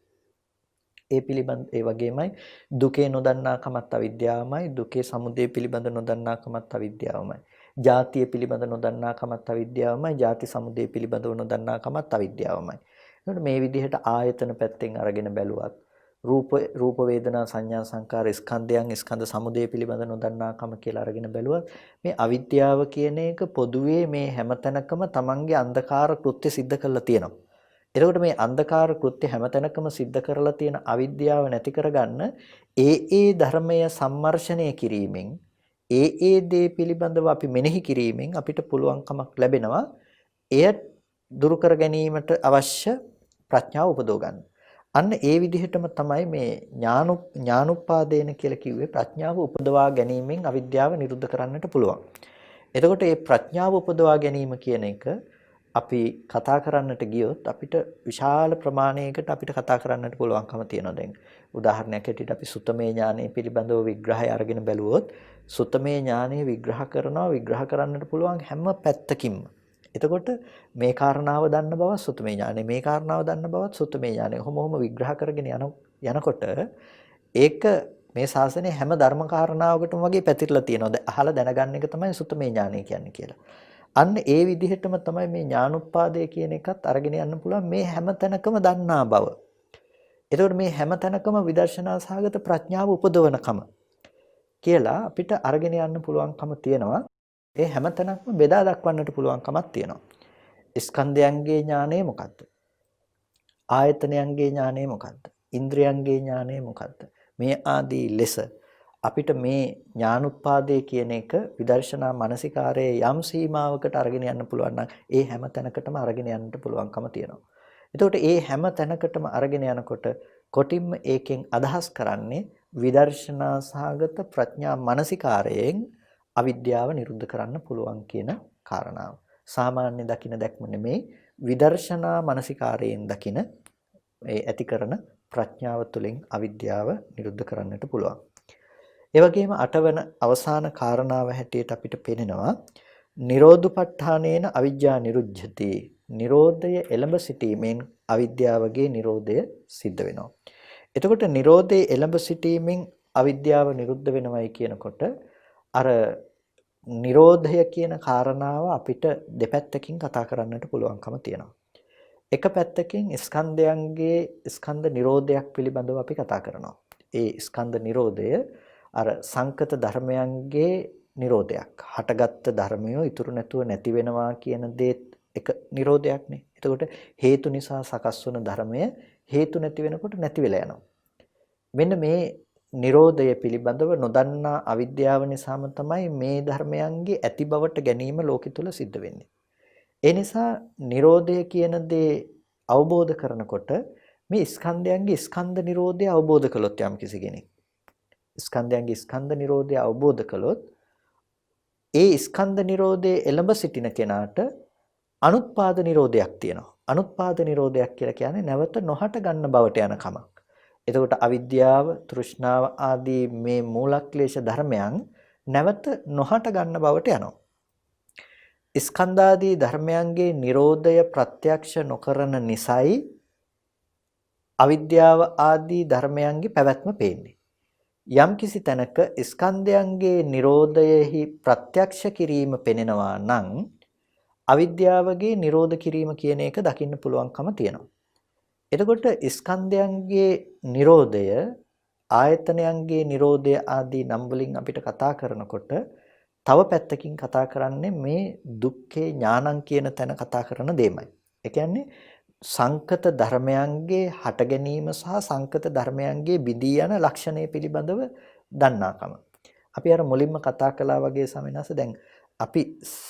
ඒ වගේමයි දුකේ නොදන්නාකමත් අවිද්‍යාවමයි. දුකේ සමුදය පිළිබඳව නොදන්නාකමත් අවිද්‍යාවමයි. ජාතිය පිළිබඳව නොදන්නාකමත් අවිද්‍යාවමයි. ජාති සමුදය පිළිබඳව නොදන්නාකමත් අවිද්‍යාවමයි. එතකොට මේ විදිහට ආයතන පැත්තෙන් අරගෙන බැලුවත් රූප වේදනා සංඥා සංකාර ස්කන්ධයන් ස්කන්ධ සමුදය පිළිබඳ නොදන්නාකම කියලා අරගෙන බැලුවත් මේ අවිද්‍යාව කියන එක පොදුවේ මේ හැමතැනකම තමන්ගේ අන්ධකාර කෘත්‍ය સિદ્ધ කරලා තියෙනවා. එතකොට මේ අන්ධකාර කෘත්‍ය හැමතැනකම සිද්ධ කරලා තියෙන අවිද්‍යාව නැති කරගන්න ඒ ධර්මය සම්මර්ෂණය කිරීමෙන් ඒ දේ පිළිබඳව අපි මෙනෙහි කිරීමෙන් අපිට පුළුවන්කමක් ලැබෙනවා එය දුරු කර ගැනීමට අවශ්‍ය ප්‍රඥාව උපදව ගන්න. අන්න ඒ විදිහටම තමයි මේ ඥානුප්පාදේන කියලා කිව්වේ ප්‍රඥාව උපදවා ගැනීමෙන් අවිද්‍යාව නිරුද්ධ කරන්නට පුළුවන්. එතකොට මේ ප්‍රඥාව උපදවා ගැනීම කියන එක අපි කතා කරන්නට ගියොත් අපිට විශාල ප්‍රමාණයකට අපිට කතා කරන්නට පුළුවන්කම තියෙනවා. දැන් උදාහරණයක් ඇටියට අපි සුතමේ ඥානය පිළිබඳව විග්‍රහය අරගෙන බැලුවොත් සුතමේ ඥානය විග්‍රහ කරන්නට පුළුවන් හැම පැත්තකින්ම. එතකොට මේ කාරණාව දන්න බව සුතමේ ඥානය, මේ කාරණාව දන්න බවත් සුතමේ ඥානය. කොහොම විග්‍රහ කරගෙන යනකොට ඒක මේ ශාසනයේ හැම ධර්ම කාරණාවකටම වගේ පැතිරලා තියෙනවා. අහලා දැනගන්න එක තමයි සුතමේ ඥානය කියන්නේ කියලා. අන්න ඒ විදිහටම තමයි මේ ඥානුප්පාදය කියන එකත් අරගෙන යන්න පුළුවන් මේ හැම තැනකම දන්නා බව. එතකොට මේ හැම තැනකම විදර්ශනා සහගත ප්‍රඥාව උපදවනකම කියලා අපිට අරගෙන යන්න පුළුවන්කම තියෙනවා. ඒ හැම තැනක්ම බෙදා දක්වන්නට පුළුවන්කමක් තියෙනවා. ස්කන්ධයන්ගේ ඥානය මොකක්ද? ආයතනයන්ගේ ඥානය මොකක්ද? ඉන්ද්‍රයන්ගේ ඥානය මොකක්ද? මේ ආදී ලෙස අපිට මේ ඥානුප්පාදේ කියන එක විදර්ශනා මානසිකාරයේ යම් සීමාවකට අරගෙන යන්න පුළුවන් නම් ඒ හැම තැනකටම අරගෙන යන්නට පුළුවන්කම තියෙනවා. එතකොට ඒ හැම තැනකටම අරගෙන යනකොට කොටින්ම ඒකෙන් අදහස් කරන්නේ විදර්ශනා සහගත ප්‍රඥා මානසිකාරයෙන් අවිද්‍යාව නිරුද්ධ කරන්න පුළුවන් කියන කාරණාව. සාමාන්‍ය දකින දැක්ම නෙමේ විදර්ශනා මානසිකාරයෙන් දකින ඒ ඇති කරන ප්‍රඥාව තුළින් අවිද්‍යාව නිරුද්ධ කරන්නට පුළුවන්. ඒ වගේම අටවන අවසාන කාරණාව හැටියට අපිට පේනවා නිරෝධුපට්ඨානේන අවිජ්ජා නිරුද්ධති. නිරෝධය එළඹ සිටීමෙන් අවිද්‍යාවගේ නිරෝධය සිද්ධ වෙනවා. එතකොට නිරෝධයේ එළඹ සිටීමෙන් අවිද්‍යාව නිරුද්ධ වෙනවයි කියනකොට අර නිරෝධය කියන කාරණාව අපිට දෙපැත්තකින් කතා කරන්නට පුළුවන්කම තියෙනවා. එක පැත්තකින් ස්කන්ධයන්ගේ ස්කන්ධ නිරෝධයක් පිළිබඳව අපි කතා කරනවා. ඒ ස්කන්ධ නිරෝධය අර සංකත ධර්මයන්ගේ නිරෝධයක්. හටගත්තු ධර්මය ඉතුරු නැතුව නැති වෙනවා කියන දේ එක නිරෝධයක්නේ. එතකොට හේතු නිසා සකස් වන ධර්මය හේතු නැති වෙනකොට නැති වෙලා යනවා. මෙන්න මේ නිරෝධය පිළිබඳව නොදන්නා අවිද්‍යාව නිසාම තමයි මේ ධර්මයන්ගේ ඇති බවට ගැනීම ලෝකෙ තුල සිද්ධ වෙන්නේ. ඒ නිසා නිරෝධය කියන දේ අවබෝධ කරනකොට මේ ස්කන්ධයන්ගේ ස්කන්ධ නිරෝධය අවබෝධ කළොත් යම් කිසි කෙනෙක් ස්කන්ධයන්ගේ ස්කන්ධ නිරෝධය අවබෝධ කළොත් ඒ ස්කන්ධ නිරෝධයේ එළඹ සිටින කෙනාට අනුත්පාද නිරෝධයක් තියෙනවා. අනුත්පාද නිරෝධයක් කියලා කියන්නේ නැවත නොහට ගන්න බවට යන කමක්. එතකොට අවිද්‍යාව, තෘෂ්ණාව ආදී මේ මූලක්ලේශ ධර්මයන් නැවත නොහට ගන්න බවට යනවා. ස්කන්ධාදී ධර්මයන්ගේ නිරෝධය ප්‍රත්‍යක්ෂ නොකරන නිසයි අවිද්‍යාව ආදී ධර්මයන්ගේ පැවැත්ම පේන්නේ. යම්කිසි තැනක ස්කන්ධයන්ගේ නිරෝධයෙහි ප්‍රත්‍යක්ෂ කිරීම පෙනෙනවා නම් අවිද්‍යාවගේ නිරෝධ කිරීම කියන එක දකින්න පුළුවන්කම තියෙනවා. එතකොට ස්කන්ධයන්ගේ නිරෝධය ආයතනයන්ගේ නිරෝධය ආදී නම් වලින් අපිට කතා කරනකොට තව පැත්තකින් කතා කරන්නේ මේ දුක්ඛේ ඥානං කියන තැන කතා කරන දෙයමයි. ඒ කියන්නේ සංකත ධර්මයන්ගේ හට ගැනීම සහ සංකත ධර්මයන්ගේ බිඳී යන ලක්ෂණය පිළිබඳව දන්නාකම. අපි අර මුලින්ම කතා කළා වගේ සමිනස දැන් අපි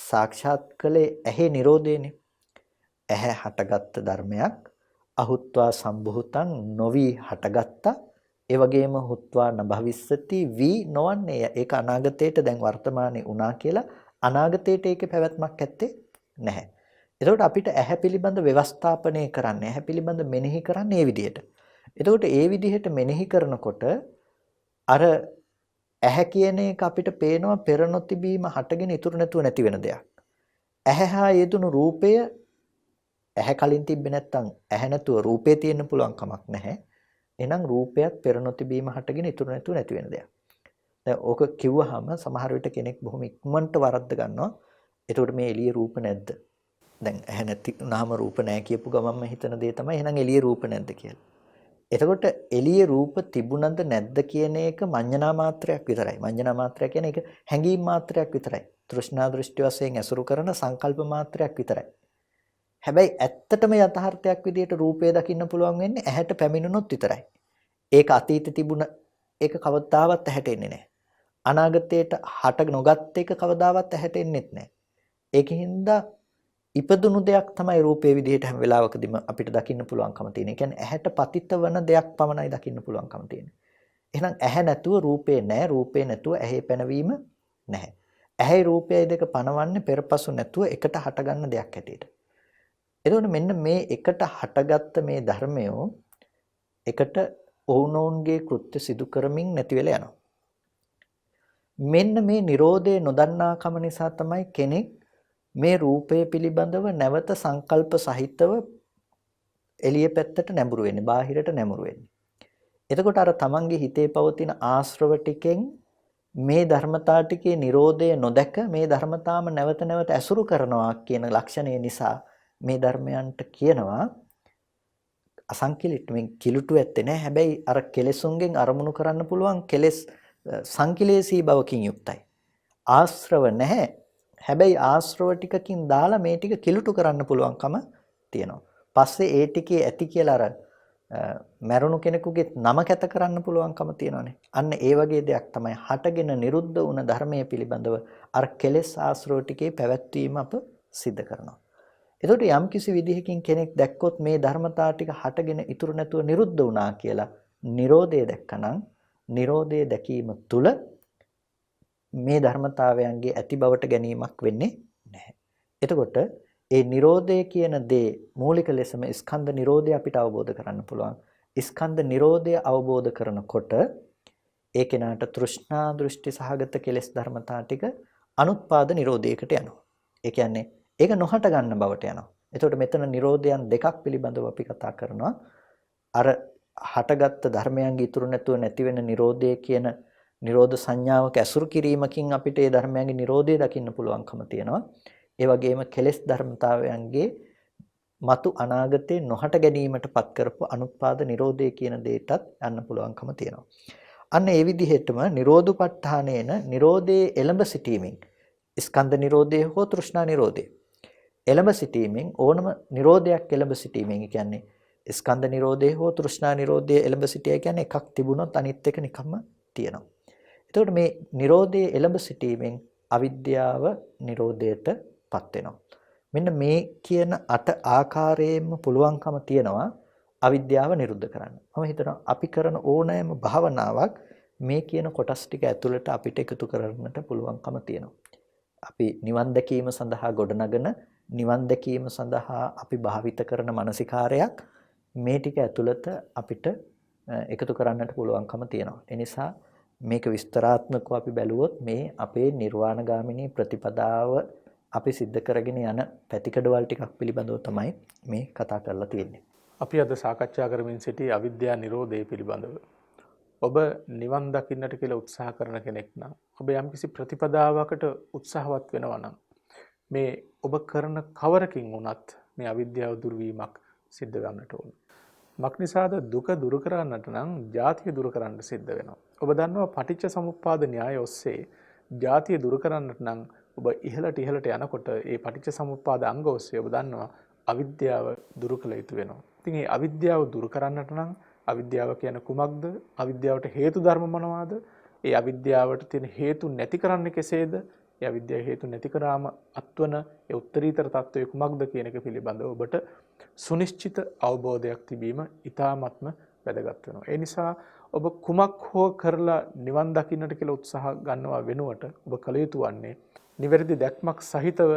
සාක්ෂාත් කළේ ඇහි නිරෝධයනේ. ඇහැ හටගත් ධර්මයක් අහුත්වා සම්භූතං නොවි හටගත්තා. ඒ වගේම හුත්වා නභවිස්සති වී නොවන්නේ. ඒක අනාගතයට දැන් වර්තමානයේ වුණා කියලා අනාගතයට ඒකේ පැවැත්මක් ඇත්තේ නැහැ. එතකොට අපිට ඇහැ පිළිබඳ ව්‍යවස්ථාපනය කරන්න, ඇහැ පිළිබඳ මෙනෙහි කරන්න මේ විදිහට. එතකොට ඒ විදිහට මෙනෙහි කරනකොට අර ඇහැ කියන එක අපිට පේනවා පෙර නොතිබීම හටගෙන ඉතුරු නැතුව නැති වෙන දෙයක්. ඇහැ හා යෙදුණු රූපය ඇහැ කලින් තිබ්බේ නැත්නම් ඇහැ නැතුව රූපේ තියෙන්න පුළුවන් කමක් නැහැ. එහෙනම් රූපයත් පෙර නොතිබීම හටගෙන ඉතුරු නැතුව නැති වෙන දෙයක්. දැන් ඕක කිව්වහම සමහර විට කෙනෙක් බොහොම ඉක්මනට වරද්ද ගන්නවා. එතකොට මේ එළියේ රූප නැද්ද? දැන් ඇහැ නැති නාම රූප නැහැ කියපු ගමන්ම හිතන දේ තමයි එහෙනම් එළියේ රූප නැද්ද කියලා. එතකොට එළියේ රූප තිබුණද නැද්ද කියන එක මඤ්ඤණා මාත්‍රයක් විතරයි. මඤ්ඤණා මාත්‍රය කියන්නේ ඒක හැඟීම් මාත්‍රයක් විතරයි. තෘෂ්ණා දෘෂ්ටි වශයෙන් ඇසුරු කරන සංකල්ප මාත්‍රයක් විතරයි. හැබැයි ඇත්තටම යථාර්ථයක් විදිහට රූපය දකින්න පුළුවන් වෙන්නේ ඇහැට පැමිණුණොත් විතරයි. ඒක අතීතේ තිබුණ ඒක කවදාවත් ඇහැට එන්නේ නැහැ. අනාගතයට හට නොගත් එක කවදාවත් ඇහැට එන්නේත් නැහැ. ඒකින්ද ඉපදුණු දෙයක් තමයි රූපේ විදිහට හැම වෙලාවකදීම අපිට දකින්න පුළුවන්කම තියෙන්නේ. ඒ කියන්නේ ඇහැට පතිත වන දෙයක් පමණයි දකින්න පුළුවන්කම තියෙන්නේ. එහෙනම් ඇහැ නැතුව රූපේ නැහැ, රූපේ නැතුව ඇහි පැනවීම නැහැ. ඇහැයි රූපයයි දෙක පනවන්නේ පෙරපසු නැතුව එකට හටගන්න දෙයක් හැටියට. එතකොට මෙන්න මේ එකට හටගත්ත මේ ධර්මය එකට ඔවුනොවුන්ගේ කෘත්‍ය සිදු කරමින් නැති වෙලා යනවා. මෙන්න මේ Nirodhe නොදන්නාකම නිසා තමයි කෙනෙක් මේ රූපය පිළිබඳව නැවත සංකල්ප සහිතව එළිය පැත්තට නැඹුරු වෙන්නේ, බාහිරට නැඹුරු වෙන්නේ. එතකොට අර තමන්ගේ හිතේ පවතින ආශ්‍රව ටිකෙන් මේ ධර්මතා ටිකේ Nirodhe නොදැක මේ ධර්මතාවම නැවත නැවත ඇසුරු කරනවා කියන ලක්ෂණය නිසා මේ ධර්මයන්ට කියනවා අසංකිලිට. මේ කිලුටු ඇත්තේ නැහැ. හැබැයි අර කෙලෙසුන්ගෙන් අරමුණු කරන්න පුළුවන් කෙලෙස් සංකිලේශී බවකින් යුක්තයි. ආශ්‍රව නැහැ. හැබැයි ආශ්‍රව ටිකකින් දාලා මේ ටික කිලුටු කරන්න පුළුවන්කම තියෙනවා. පස්සේ ඒ ටිකේ ඇති කියලා අර මරුණු කෙනෙකුගේ නම කැත කරන්න පුළුවන්කම තියෙනවානේ. අන්න ඒ වගේ දෙයක් තමයි හටගෙන නිරුද්ධ වුණ ධර්මයේ පිළිබඳව අර කෙලෙස් ආශ්‍රව ටිකේ පැවැත්වීම අප සිද්ධ කරනවා. එතකොට යම් කිසි විදිහකින් කෙනෙක් දැක්කොත් මේ ධර්මතා ටික හටගෙන ඉතුරු නැතුව නිරුද්ධ වුණා කියලා Nirodhe දැක්කනම් Nirodhe දැකීම තුල මේ ධර්මතාවයන්ගේ ඇති බවට ගැනීමක් වෙන්නේ නැහැ. එතකොට ඒ Nirodhe කියන දේ මූලික ලෙසම ස්කන්ධ Nirodhe අපිට අවබෝධ කරන්න පුළුවන්. ස්කන්ධ Nirodhe අවබෝධ කරනකොට ඒ කෙනාට තෘෂ්ණා දෘෂ්ටි සහගත කෙලෙස් ධර්මතා ටික අනුත්පාද Nirodheකට යනවා. ඒ කියන්නේ ඒක නොහට ගන්න බවට යනවා. එතකොට මෙතන Nirodhaයන් දෙකක් පිළිබඳව අපි කතා කරනවා. අර හටගත්ත ධර්මයන්ගේ ඉතුරු නැතුව නැති වෙන Nirodhe කියන නිරෝධ සංඥාවක ඇසුරු කිරීමකින් අපිට ඒ ධර්මයන්ගේ Nirodhe දකින්න පුළුවන්කම තියෙනවා. ඒ වගේම කෙලෙස් ධර්මතාවයන්ගේ මතු අනාගතේ නොහට ගැනීමට පත් කරපු අනුත්පාද Nirodhe කියන දෙයටත් යන්න පුළුවන්කම තියෙනවා. අන්න ඒ විදිහටම Nirodhupaṭṭhaneන Nirodhe එළඹ සිටීමෙන් ස්කන්ධ Nirodhe හෝ තෘෂ්ණා Nirodhe එළඹ සිටීමෙන් ඕනම Nirodhaයක් එළඹ සිටීමෙන් කියන්නේ ස්කන්ධ Nirodhe හෝ තෘෂ්ණා Nirodhe එළඹ සිටියයි කියන්නේ එකක් තිබුණොත් අනිත් එක නිකම්ම තියෙනවා. එතකොට මේ Nirodhe එළඹ සිටීමෙන් අවිද්‍යාව Nirodheටපත් වෙනවා. මෙන්න මේ කියන අට ආකාරයෙන්ම පුළුවන්කම තියෙනවා අවිද්‍යාව නිරුද්ධ කරන්න. මම හිතනවා අපි කරන ඕනෑම භාවනාවක් මේ කියන කොටස් ටික ඇතුළට අපිට එකතු කරන්නට පුළුවන්කම තියෙනවා. අපි නිවන් දැකීම සඳහා ගොඩනගන නිවන් දැකීම සඳහා අපි භාවිත කරන මානසිකාරයක් මේ ටික ඇතුළත අපිට එකතු කරන්නට පුළුවන්කම තියෙනවා. ඒ නිසා මේක විස්තරාත්මකව අපි බැලුවොත් මේ අපේ නිර්වාණගාමිනී ප්‍රතිපදාව අපි සිද්ධ කරගෙන යන පැතිකඩවල් ටිකක් පිළිබඳව තමයි මේ කතා කරලා තියෙන්නේ. අපි අද සාකච්ඡා කරමින් සිටි අවිද්‍යා නිරෝධය පිළිබඳව. ඔබ නිවන් දකින්නට කියලා උත්සාහ කරන කෙනෙක් නම් ඔබ යම්කිසි ප්‍රතිපදාවකට උත්සාහවත් වෙනවා නම් මේ ඔබ කරන කවරකින් වුණත් මේ අවිද්‍යාව දුර්වීමක් සිද්ධ වෙන්නට ඕන. මක්නිසාද දුක දුරු කරන්නට නම් ජාතිය දුරු කරන්න සිද්ධ වෙනවා. ඔබ දන්නවා පටිච්ච සමුප්පාද න්‍යාය ඔස්සේ ජාතිය දුරු කරන්නට නම් ඔබ ඉහළට යනකොට ඒ පටිච්ච සමුප්පාද අංග ඔස්සේ ඔබ දන්නවා අවිද්‍යාව දුරු කළ යුතු වෙනවා. ඉතින් මේ අවිද්‍යාව දුරු කරන්නට නම් අවිද්‍යාව කියන්නේ කුමක්ද? අවිද්‍යාවට හේතු ධර්ම මොනවාද? ඒ අවිද්‍යාවට තියෙන හේතු නැති කරන්නේ කෙසේද? ඒ අවිද්‍යාව හේතු නැති කරාම අත්වන ඒ උත්තරීතර తত্ত্বය කුමක්ද කියන එක පිළිබඳව ඔබට සුනිශ්චිත අවබෝධයක් තිබීම ඉතාමත්ම වැදගත් වෙනවා. ඒ නිසා ඔබ කුමක් හෝ කරලා නිවන් දකින්නට කියලා උත්සාහ ගන්නවා වෙනුවට ඔබ කළ යුතු වන්නේ නිවැරදි දැක්මක් සහිතව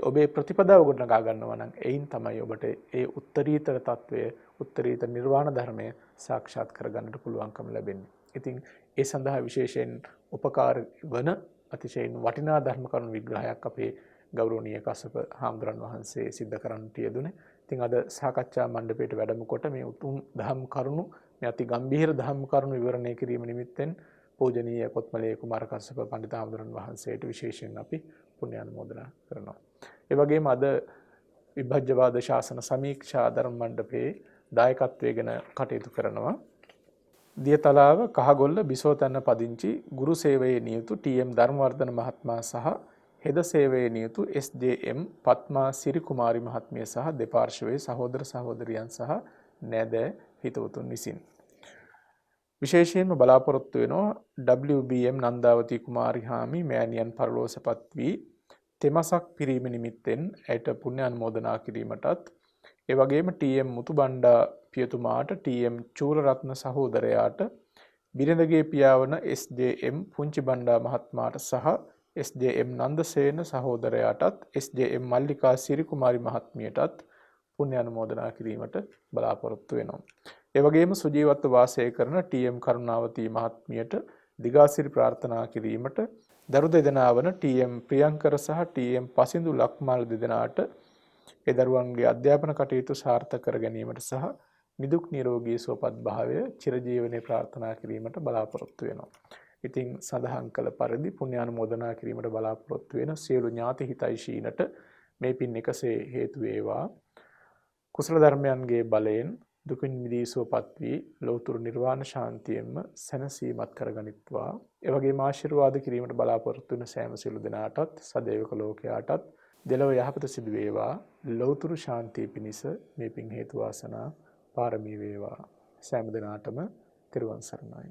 ඔබේ ප්‍රතිපදාව ගොඩනගා ගන්නවා නම් එයින් තමයි ඔබට ඒ උත්තරීතර తত্ত্বය උත්තරීතර නිර්වාණ ධර්මය සාක්ෂාත් කරගන්නට පුළුවන්කම ලැබෙන්නේ. ඉතින් ඒ සඳහා විශේෂයෙන් උපකාර වන අතිශයින් වටිනා ධර්ම කරුණු විග්‍රහයක් අපේ ගෞරවනීය කස්සප හාමුදුරන් වහන්සේ සිද්ධ කරන්නට යෙදුනේ. ඉතින් අද සාකච්ඡා මණ්ඩපයට වැඩම කොට මේ උතුම් ධම් කරුණු මේ අති ගම්භීර ධම් කරුණු විවරණය කිරීම නිමිත්තෙන් පූජනීය කොත්මලේ කුමාර කස්සප පඬිත හාමුදුරන් වහන්සේට විශේෂයෙන් අපි පුණ්‍යානුමෝදනා කරනවා. ඒ වගේම අද විභජ්‍යවාද ශාසන සමීක්ෂා ධර්ම මණ්ඩපයේ දායකත්වයෙන් කටයුතු කරනවා දියතලාව කහගොල්ල බිසෝතැන්න පදිංචි ගුරු සේවයේ නියුතු ටී.එම්. ධර්මවර්ධන මහත්මයා සහ හෙද සේවයේ නියුතු SJM පත්මා සිරි කුමාරි මහත්මිය සහ දෙපාර්ශ්වයේ සහෝදර සහෝදරියන් සහ නෑදෑ හිතවතුන් විසින් විශේෂයෙන්ම බලාපොරොත්තු වෙනවා WBM නන්දාවති කුමාරි හාමි මෑණියන් පරලෝසපත් වී තෙමසක් පිරීම නිමිත්තෙන් ඇයට පුණ්‍ය අනුමෝදනා කිරීමටත් ඒ වගේම TM මුතුබණ්ඩා පියතුමාට TM චූලරත්න සහෝදරයාට බිරිඳගේ පියාවන SJM පුංචි බණ්ඩා මහත්මයාට සහ SJM නන්දසේන සහෝදරයාටත් SJM මල්ලිකා සිරි කුමාරි මහත්මියටත් පුණ්‍ය අනුමෝදනා කිරීමට බලාපොරොත්තු වෙනවා. ඒ වගේම සුජීවත්ව වාසය කරන TM කරුණාවති මහත්මියට දිගාසිරි ප්‍රාර්ථනා කිරීමට දරු දෙදෙනා වන TM ප්‍රියංකර සහ TM පසිඳු ලක්මාල් දෙදෙනාට ඒ දරුවන්ගේ අධ්‍යාපන කටයුතු සාර්ථක කර ගැනීමට සහ නිදුක් නිරෝගී සුවපත් භාවය චිරජීවනයේ ප්‍රාර්ථනා කිරීමට බලාපොරොත්තු වෙනවා. ඉතින් සඳහන් කළ පරිදි පුණ්‍ය අනුමෝදනා කිරීමට බලාපොරොත්තු වෙන සියලු ඥාති හිතයිශීනට මේ පින් එකසේ හේතු වේවා. කුසල ධර්මයන්ගේ බලයෙන් දුකින් මිදී සුවපත් වී ලෞතුරු නිර්වාණ ශාන්තියෙන්ම සැනසීමත් කරගනිත්වා. ඒ වගේම ආශිර්වාද කිරීමට බලාපොරොත්තු වෙන සෑම සියලු දෙනාටත් සදේවක ලෝකයාටත් දෙලොව යහපත සිදු වේවා. ලෞතුරු ශාන්තිය පිණිස මේ පින් හේතු වාසනා පාරමී වේවා. සෑම දිනාටම තෙරුවන් සරණයි.